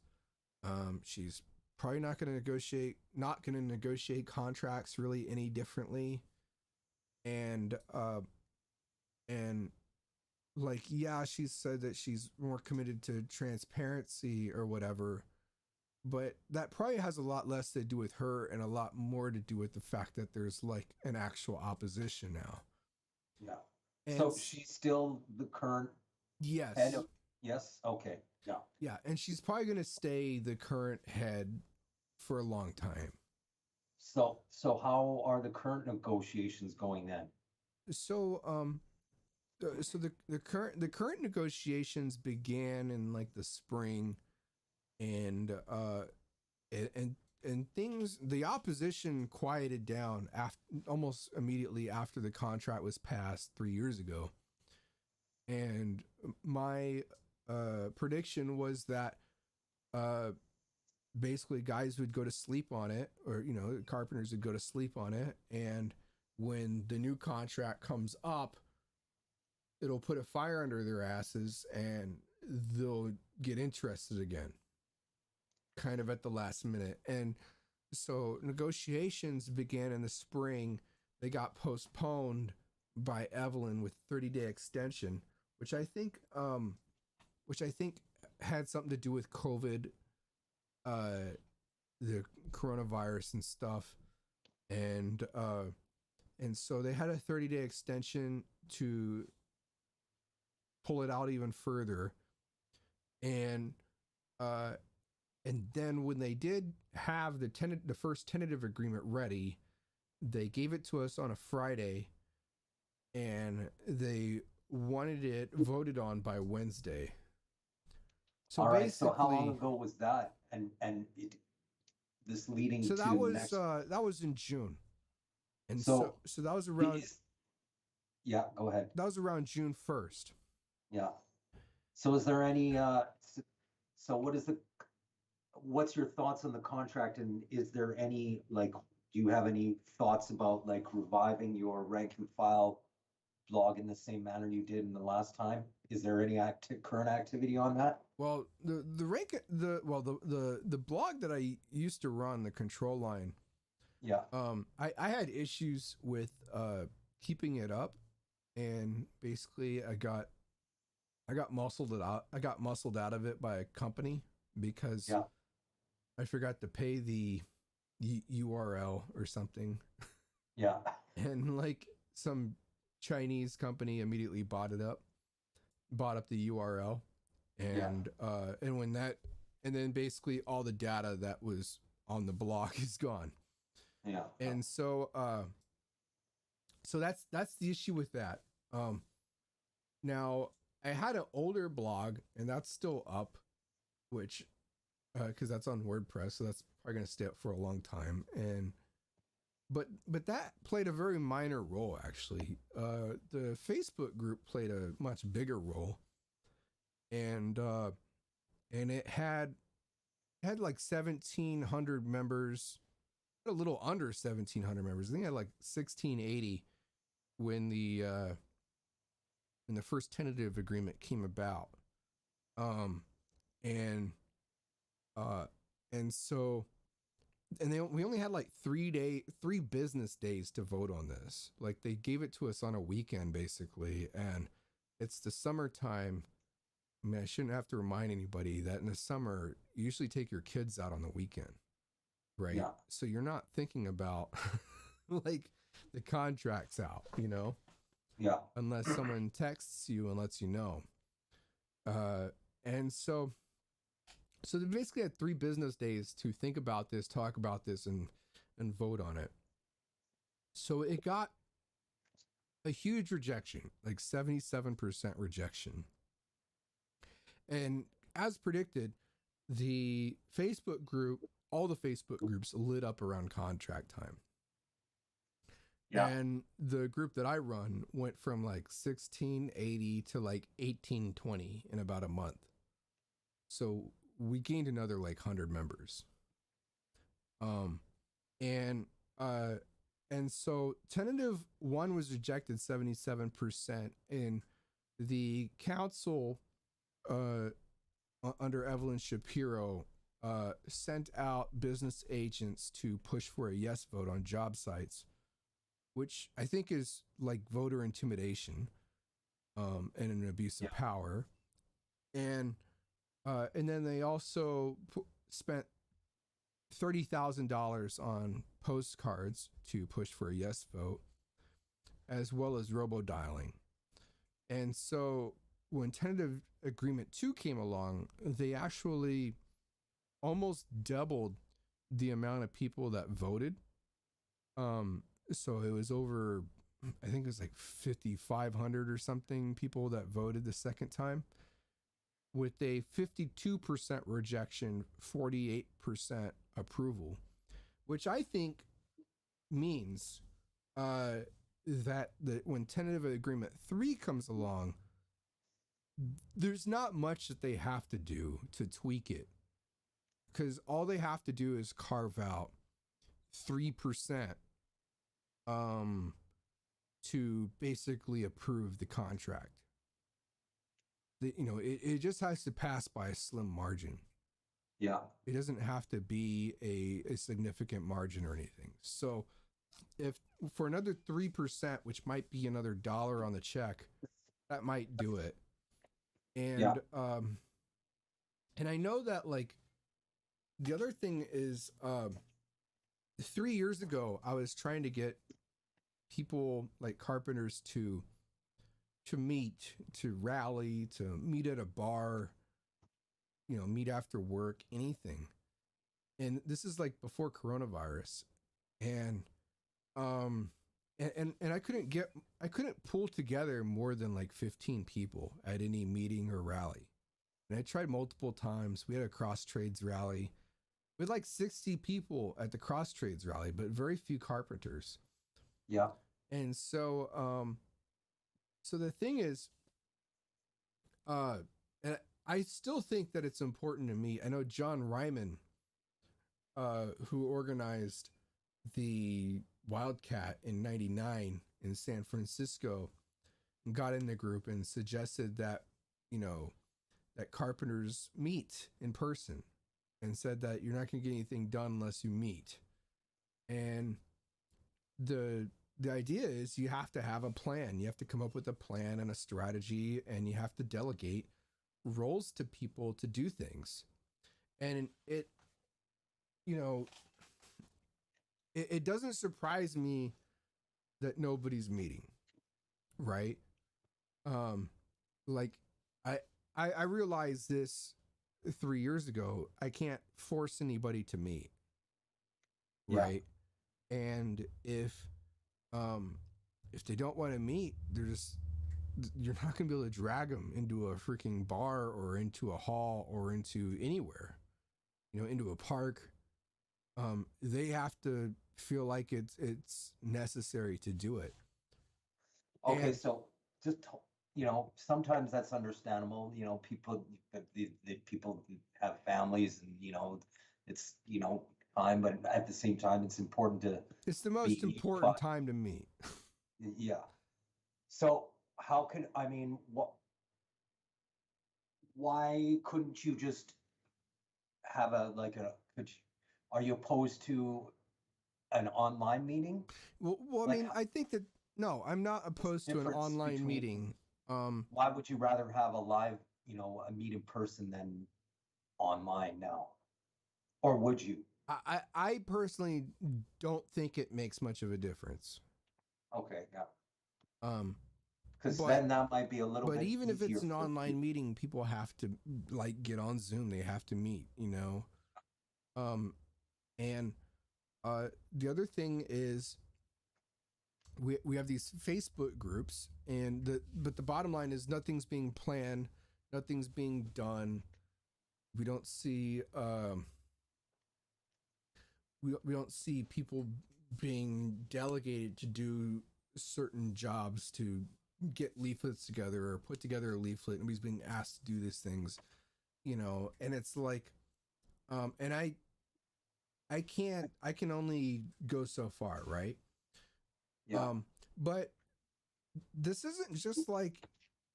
She's probably not gonna negotiate contracts really any differently, and like, yeah, she said that she's more committed to transparency or whatever, but that probably has a lot less to do with her and a lot more to do with the fact that there's like an actual opposition now. Yeah. And so she's still the current yes. head of, yes? Okay. Yeah. Yeah, and she's probably going to stay the current head for a long time. So how are the current negotiations going then? So the current negotiations began in like the spring, and things, the opposition quieted down almost immediately after the contract was passed 3 years ago. And my prediction was that basically guys would go to sleep on it, or carpenters would go to sleep on it, and when the new contract comes up, it'll put a fire under their asses and they'll get interested again, kind of at the last minute. And so negotiations began in the spring. They got postponed by Evelyn with 30-day extension, which I think had something to do with COVID, the coronavirus and stuff. And so they had a 30-day extension to pull it out even further. And then when they did have the first tentative agreement ready, they gave it to us on a Friday, and they wanted it voted on by Wednesday. So all right. So how long ago was that? This leading to that was in June, and so that was around. Yeah, go ahead. That was around June 1st. Yeah. So is there any? So what's your thoughts on the contract, and is there any, like, do you have any thoughts about like reviving your rank and file blog in the same manner you did in the last time? Is there any current activity on that? Well, the blog that I used to run, the Control Line. Yeah. I had issues with keeping it up, and basically I got muscled out. I got muscled out of it by a company because I forgot to pay the URL or something. Yeah. And like some Chinese company immediately bought up the URL, and then basically all the data that was on the blog is gone. Yeah. And so that's the issue with that. Now I had an older blog, and that's still up, which because that's on WordPress, so that's probably going to stay up for a long time. And but that played a very minor role, actually. The Facebook group played a much bigger role, and it had like 1,700 members, a little under 1,700 members. I think it had like 1,680 when the first tentative agreement came about. We only had like 3 business days to vote on this. Like, they gave it to us on a weekend basically, and it's the summertime. I mean, I shouldn't have to remind anybody that in the summer you usually take your kids out on the weekend, right? Yeah. So you're not thinking about like the contract's out, Yeah. unless someone texts you and lets you know. And so they basically had 3 business days to think about this, talk about this, and vote on it. So it got a huge rejection, like 77% rejection. And as predicted, the Facebook group, all the Facebook groups lit up around contract time. Yeah. And the group that I run went from like 1680 to like 1820 in about a month. So we gained another like 100 members. And so tentative one was rejected 77%, and the council under Evelyn Shapiro sent out business agents to push for a yes vote on job sites, which I think is like voter intimidation and an abuse of power. And then they also spent $30,000 on postcards to push for a yes vote, as well as robo-dialing. And so when tentative agreement 2 came along, they actually almost doubled the amount of people that voted. So it was over, I think it was like 5,500 or something people that voted the second time, with a 52% rejection, 48% approval, which I think means that when tentative agreement 3 comes along, there's not much that they have to do to tweak it, because all they have to do is carve out 3% to basically approve the contract. It just has to pass by a slim margin. Yeah. It doesn't have to be a significant margin or anything. So if for another 3%, which might be another $1 on the check, that might do it. And and I know that, like, the other thing is 3 years ago I was trying to get people like Carpenters to meet, to rally, to meet at a bar, meet after work, anything. And this is like before coronavirus. And and I couldn't pull together more than like 15 people at any meeting or rally. And I tried multiple times. We had a cross trades rally. We had like 60 people at the cross trades rally, but very few carpenters. Yeah. And so so the thing is, and I still think that it's important to me. I know John Ryman, who organized the Wildcat in '99 in San Francisco, got in the group and suggested that, that carpenters meet in person, and said that you're not going to get anything done unless you meet. And the idea is you have to have a plan. You have to come up with a plan and a strategy, and you have to delegate roles to people to do things. And it doesn't surprise me that nobody's meeting, right? Like I realized this 3 years ago. I can't force anybody to meet, right? And if they don't want to meet, you're not going to be able to drag them into a freaking bar or into a hall or into anywhere, into a park. They have to feel like it's necessary to do it. Okay, so just sometimes that's understandable. People, the people have families, and it's time, but at the same time, it's important to. It's the most important time to meet. Yeah. So why couldn't you just have are you opposed to an online meeting? Well, I mean, I think that, no, I'm not opposed to an online meeting. Why would you rather have a live, a meet in person than online now? Or would you? I personally don't think it makes much of a difference. Okay, yeah. Because then that might be a little bit. But even if it's an online meeting, people have to get on Zoom. They have to meet, and the other thing is we have these Facebook groups, but the bottom line is nothing's being planned, nothing's being done. We don't see we don't see people being delegated to do certain jobs, to get leaflets together or put together a leaflet. Nobody's being asked to do these things, and it's like, and I can only go so far, right? Yeah. But this isn't just like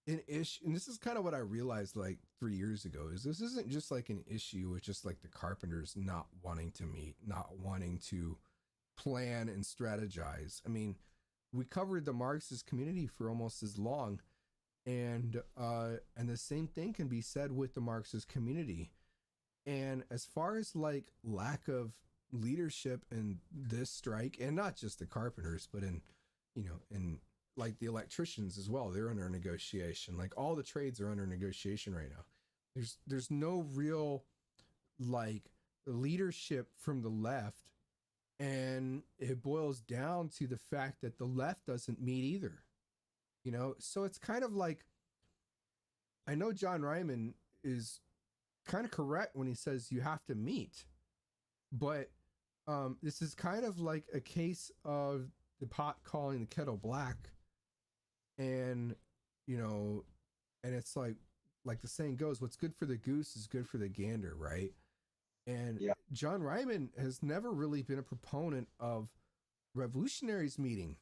an issue, and this is kind of what I realized like 3 years ago, is this isn't just like an issue with just like the Carpenters not wanting to meet, not wanting to plan and strategize. I mean, we covered the Marxist community for almost as long, and the same thing can be said with the Marxist community. And as far as like lack of leadership in this strike, and not just the Carpenters, but in like the electricians as well, they're under negotiation. Like all the trades are under negotiation right now. There's no real like leadership from the left, and it boils down to the fact that the left doesn't meet either. So it's kind of like, I know John Ryman is kind of correct when he says you have to meet, but this is kind of like a case of the pot calling the kettle black, and and it's like the saying goes, what's good for the goose is good for the gander, right? And Yeah. John Ryman has never really been a proponent of revolutionaries meeting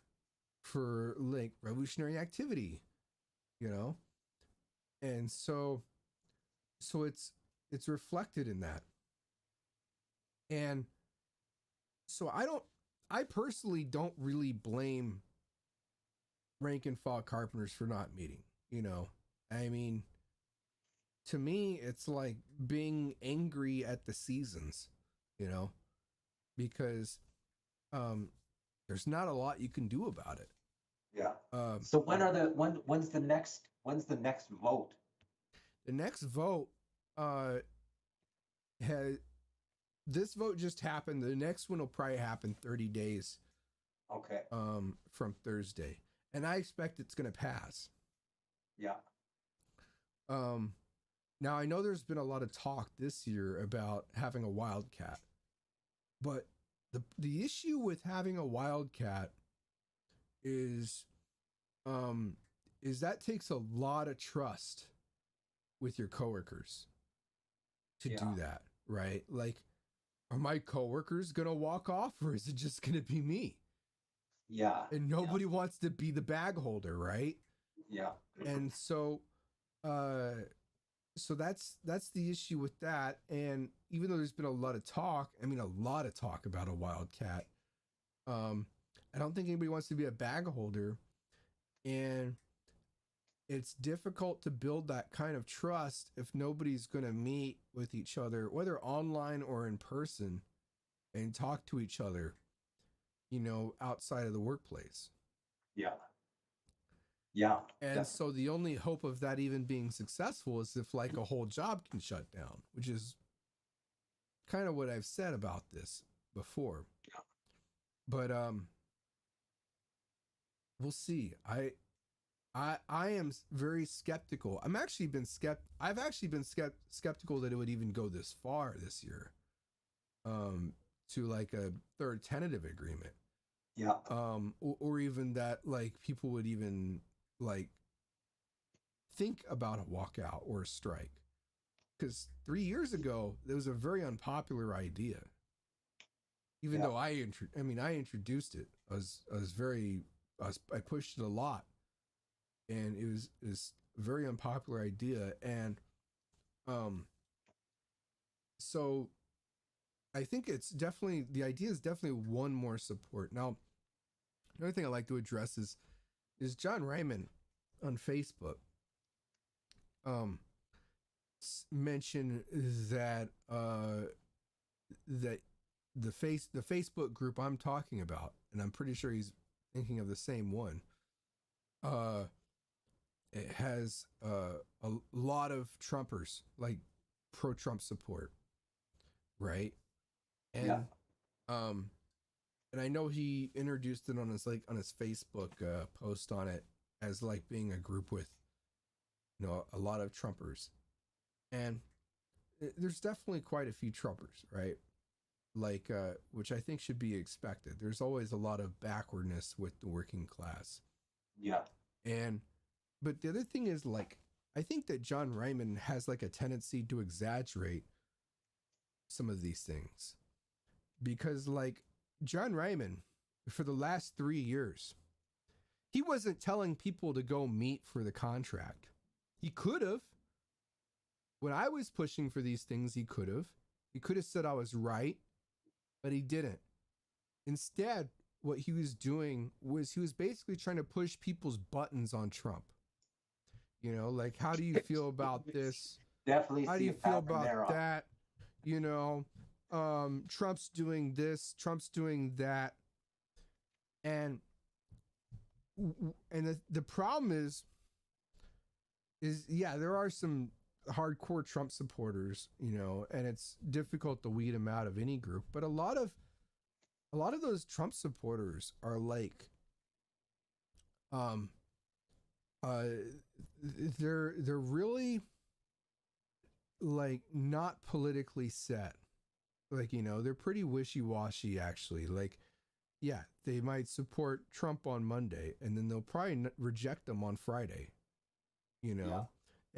for like revolutionary activity, and so it's reflected in that. And so I personally don't really blame rank and file Carpenters for not meeting. I mean, to me, it's like being angry at the seasons, because there's not a lot you can do about it. Yeah. So when's the next vote? The next vote has this vote just happened. The next one will probably happen 30 days Okay. from Thursday, and I expect it's going to pass. Yeah. Now I know there's been a lot of talk this year about having a wildcat, but the issue with having a wildcat is that takes a lot of trust with your coworkers to do that, right? Like, are my coworkers gonna walk off, or is it just gonna be me? Yeah. And nobody wants to be the bag holder, right? Yeah. And so that's the issue with that. And even though there's been a lot of talk about a wildcat, I don't think anybody wants to be a bag holder, and it's difficult to build that kind of trust if nobody's going to meet with each other, whether online or in person, and talk to each other, outside of the workplace. Yeah. Yeah. And so the only hope of that even being successful is if like a whole job can shut down, which is kind of what I've said about this before. Yeah. But we'll see. I am very skeptical. I've actually been skeptical that it would even go this far this year, to like a third tentative agreement. Yeah. Or even that like people would even like think about a walkout or a strike, because 3 years ago it was a very unpopular idea. Even though I introduced it, I pushed it a lot, and it was a very unpopular idea. And so I think the idea is definitely one more support. Now, another thing I like to address is John Ryman on Facebook mentioned that that the Facebook group I'm talking about, and I'm pretty sure he's thinking of the same one, it has a lot of Trumpers, like pro-Trump support, right? And and I know he introduced it on his Facebook post on it as like being a group with a lot of Trumpers. And there's definitely quite a few Trumpers, right? Like, which I think should be expected. There's always a lot of backwardness with the working class. Yeah. And, but the other thing is, like, I think that John Ryman has like a tendency to exaggerate some of these things. Because, like, John Ryman, for the last 3 years, he wasn't telling people to go meet for the contract. He could have. When I was pushing for these things, he could have. He could have said I was right, but he didn't. Instead, what he was doing was he was basically trying to push people's buttons on Trump. You know, like, how do you feel about this? Definitely. How do you feel about that? You know, Trump's doing this, Trump's doing that. And the problem is yeah, there are some hardcore Trump supporters, you know, and it's difficult to weed them out of any group, but a lot of those Trump supporters are like they're really like not politically set. Like, you know, they're pretty wishy-washy actually. Like, yeah, they might support Trump on Monday and then they'll probably reject him on Friday, you know. Yeah.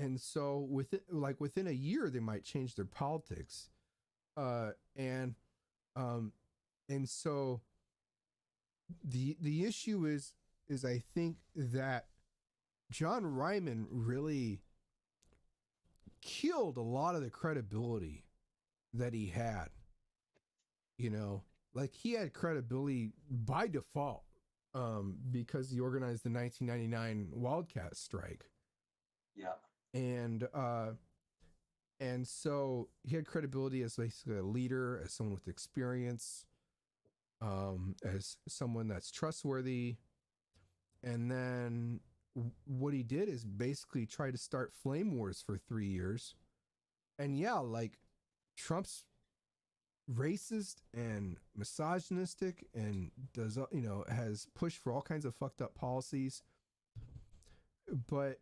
And so within a year they might change their politics. And so the issue is I think that John Ryman really killed a lot of the credibility that he had. You know, like, he had credibility by default because he organized the 1999 Wildcat strike. Yeah. And so he had credibility as basically a leader, as someone with experience, as someone that's trustworthy. And then what he did is basically try to start flame wars for 3 years. And yeah, like, Trump's racist and misogynistic and does, you know, has pushed for all kinds of fucked up policies. But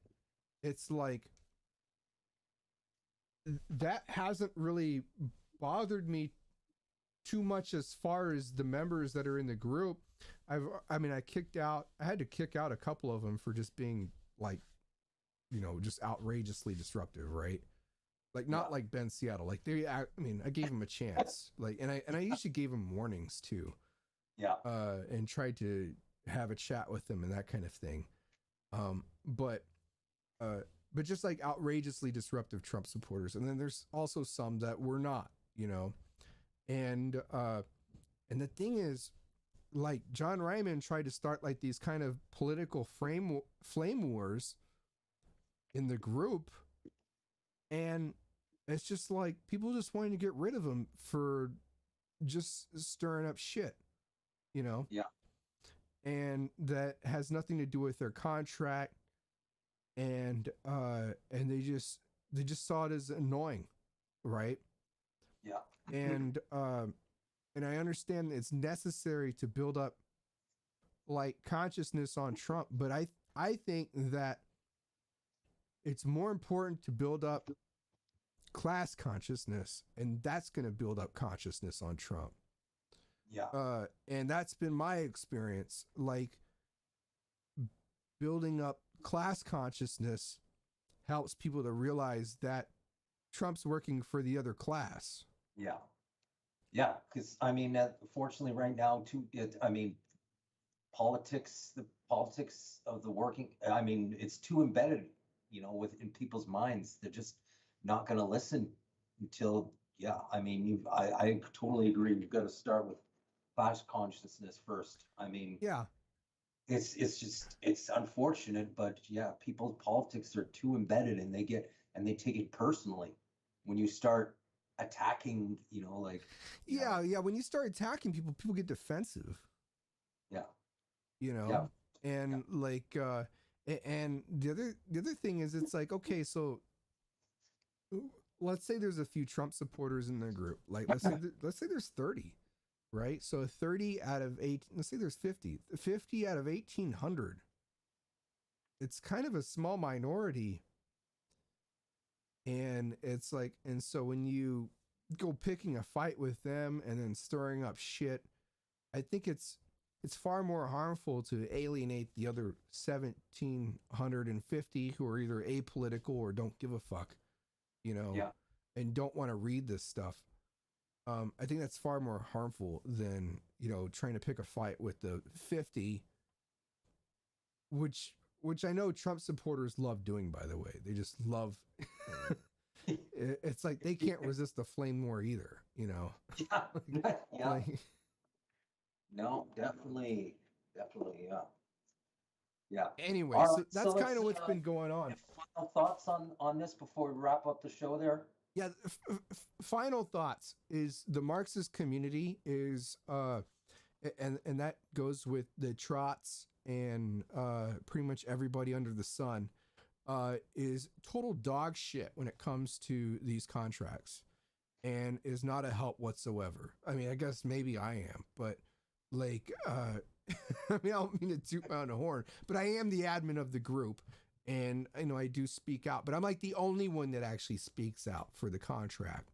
it's like, that hasn't really bothered me too much as far as the members that are in the group. I had to kick out a couple of them for just being, like, you know, just outrageously disruptive, right? Like, not like Ben Seattle. Like, I gave him a chance. Like, and I usually gave him warnings too. Yeah. And tried to have a chat with them and that kind of thing. But just like outrageously disruptive Trump supporters. And then there's also some that were not, you know. And the thing is, like, John Ryman tried to start like these kind of political flame wars in the group. And it's just like people just wanting to get rid of him for just stirring up shit, you know? Yeah. And that has nothing to do with their contract. And they just saw it as annoying, right? Yeah. And I understand it's necessary to build up like consciousness on Trump, but I think that it's more important to build up class consciousness, and that's going to build up consciousness on Trump. Yeah. And that's been my experience. Like, building up class consciousness helps people to realize that Trump's working for the other class. Yeah. Yeah. Because, fortunately right now, too, the politics of the working, it's too embedded, you know, in people's minds. They're just not going to listen until, I totally agree. You've got to start with class consciousness first. Yeah. It's unfortunate, but yeah, people's politics are too embedded, and they take it personally when you start attacking, you know, like. Yeah. When you start attacking people get defensive. Yeah. You know, yeah. And yeah. like, and the other thing is, it's like, okay, so let's say there's a few Trump supporters in the group. Like, let's say there's 30. Right? So 30 out of 8, let's say there's 50 out of 1,800. It's kind of a small minority And it's like, and so when you go picking a fight with them and then stirring up shit, I think it's far more harmful to alienate the other 1,750 who are either apolitical or don't give a fuck, you know, Yeah. and don't want to read this stuff. I think that's far more harmful than, you know, trying to pick a fight with the 50, which I know Trump supporters love doing, by the way. They just love. It's like they can't resist the flame war either, you know. Yeah. Yeah. Like, No, definitely. Definitely. Yeah. Yeah. anyway, All so right. So that's kind let's of what's been going on. final thoughts on this before we wrap up the show there. Yeah, final thoughts is the Marxist community is and that goes with the Trots and pretty much everybody under the sun is total dog shit when it comes to these contracts and is not a help whatsoever. I mean, I guess maybe I am, but like I mean, I don't mean to toot my own horn, but I am the admin of the group. And I know I do speak out, but I'm like the only one that actually speaks out for the contract,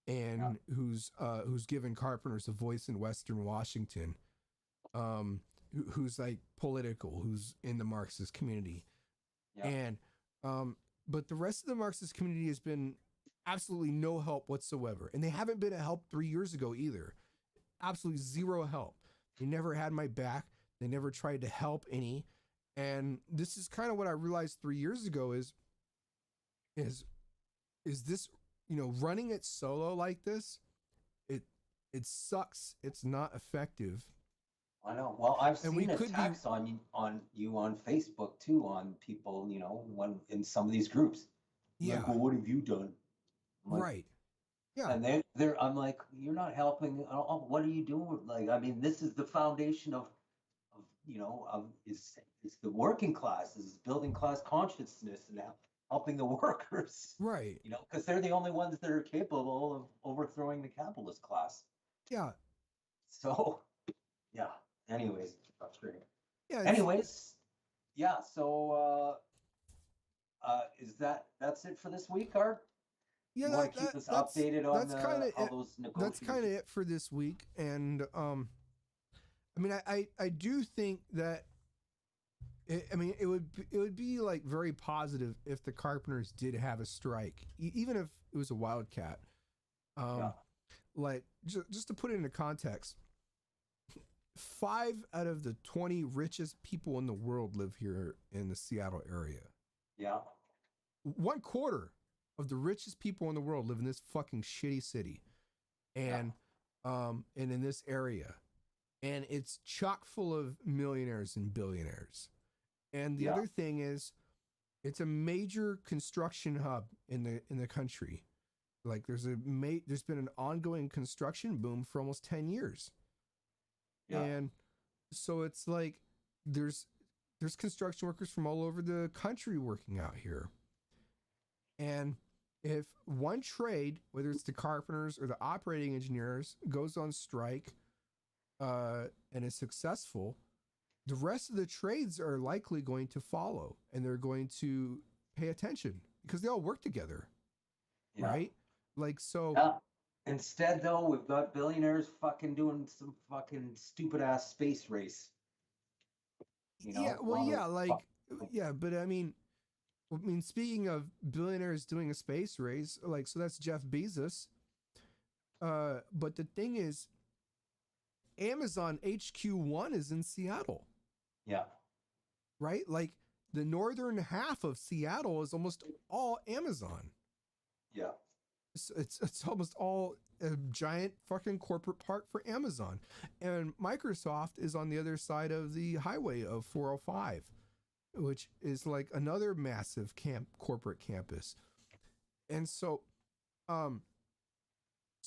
and who's given Carpenters a voice in Western Washington, who's like political, who's in the Marxist community, and but the rest of the Marxist community has been absolutely no help whatsoever, and they haven't been a help 3 years ago either. Absolutely zero help. They never had my back. They never tried to help any. And this is kind of what I realized 3 years ago is this, you know, running it solo like this, it sucks. It's not effective. I know. Well, I've seen attacks on you on Facebook too, on people, you know, when in some of these groups. Yeah. Like, well, what have you done? Like, right. Yeah. And they're I'm like, you're not helping. What are you doing? Like, I mean, this is the foundation of you know, is the working class, is building class consciousness and helping the workers. Right. You know, because they're the only ones that are capable of overthrowing the capitalist class. Yeah. So, yeah. Anyways, frustrating. Yeah. Anyways, yeah. So, that's it for this week, Art? Yeah, you want to keep us updated on how those negotiations? That's kind of it for this week, and I mean, I do think that. It would be like very positive if the Carpenters did have a strike, even if it was a wildcat. Like just to put it into context, 5 out of the 20 richest people in the world live here in the Seattle area. Yeah. 1/4 of the richest people in the world live in this fucking shitty city, and in this area, and it's chock full of millionaires and billionaires. And the other thing is, it's a major construction hub in the country. Like there's been an ongoing construction boom for almost 10 years. Yeah. And so it's like there's construction workers from all over the country working out here. And if one trade, whether it's the carpenters or the operating engineers, goes on strike and is successful, the rest of the trades are likely going to follow, and they're going to pay attention because they all work together, right? Like, so. Yeah. Instead, though, we've got billionaires fucking doing some fucking stupid ass space race. You know? Yeah, well, yeah, but I mean, speaking of billionaires doing a space race, like, so that's Jeff Bezos. But the thing is, Amazon HQ1 is in Seattle. Yeah. Right? Like the northern half of Seattle is almost all Amazon. Yeah. It's almost all a giant fucking corporate park for Amazon. And Microsoft is on the other side of the highway of 405, which is like another massive corporate campus. And so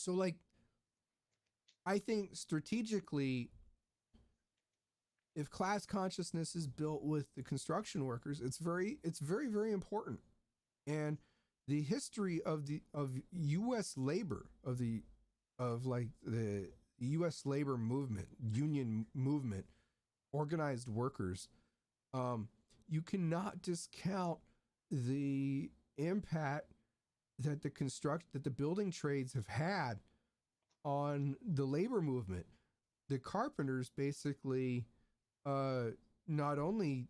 like I think strategically, if class consciousness is built with the construction workers, it's very, very important. And the history of U.S. labor, of the U.S. labor movement, union movement, organized workers, you cannot discount the impact that the building trades have had on the labor movement. The carpenters basically not only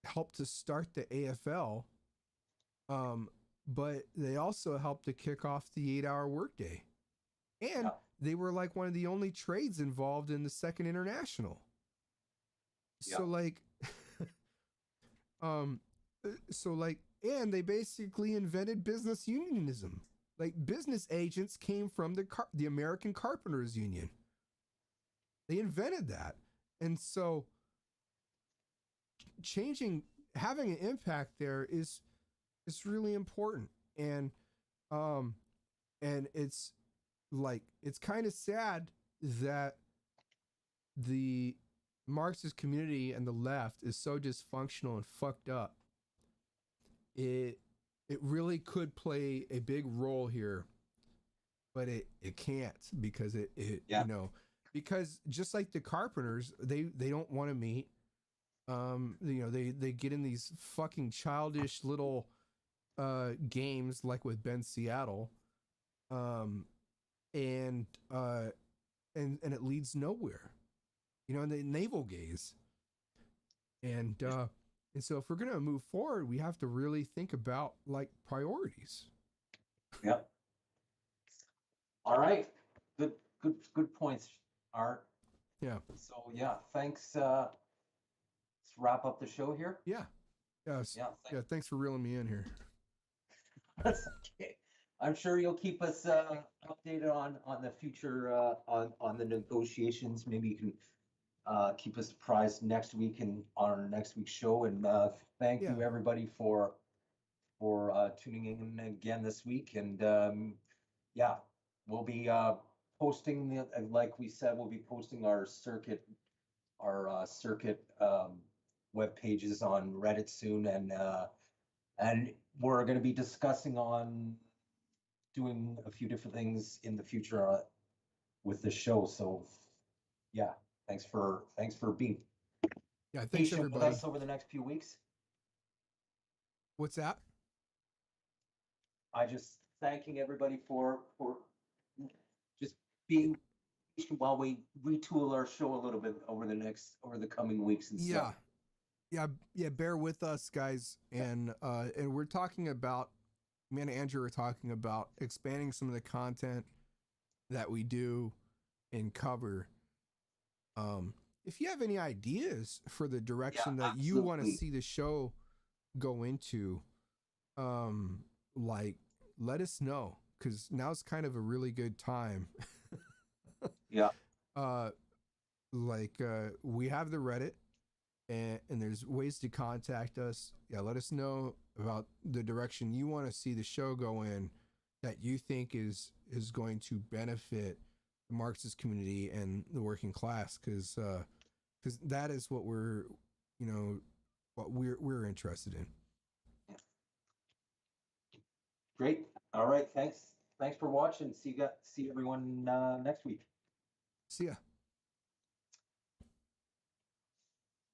helped to start the AFL, but they also helped to kick off the 8-hour workday. And they were like one of the only trades involved in the Second International. So like, and they basically invented business unionism. Like business agents came from the American Carpenters Union. They invented that. And so having an impact there is really important. And it's like, it's kind of sad that the Marxist community and the left is so dysfunctional and fucked up. It really could play a big role here, but it can't, because it you know, because just like the carpenters, they don't want to meet. You know, they get in these fucking childish little games like with Ben Seattle, and it leads nowhere. You know, and they navel gaze. And so if we're gonna move forward, we have to really think about like priorities. Yep. All right. Good points, Art. Yeah. So yeah, thanks. Let's wrap up the show here. Yeah. Yes. Yeah. Thanks for reeling me in here. That's okay. I'm sure you'll keep us updated on the future on the negotiations. Maybe you can keep us apprised next week and on our next week's show. And thank you everybody for tuning in again this week. And we'll be posting, like we said, we'll be posting our circuit web pages on Reddit soon, and we're going to be discussing on doing a few different things in the future with the show. So yeah, thanks for being thanks patient everybody with us over the next few weeks. What's that? I just thanking everybody for just being patient while we retool our show a little bit over the coming weeks and stuff. Yeah, bear with us, guys. And we're talking about, me and Andrew are talking about expanding some of the content that we do and cover. If you have any ideas for the direction that you want to see the show go into, like, let us know, because now's kind of a really good time. We have the Reddit, and there's ways to contact us. Let us know about the direction you want to see the show go in, that you think is going to benefit the Marxist community and the working class, because that is what we're interested in. Great. All right. Thanks for watching. See everyone next week. See ya.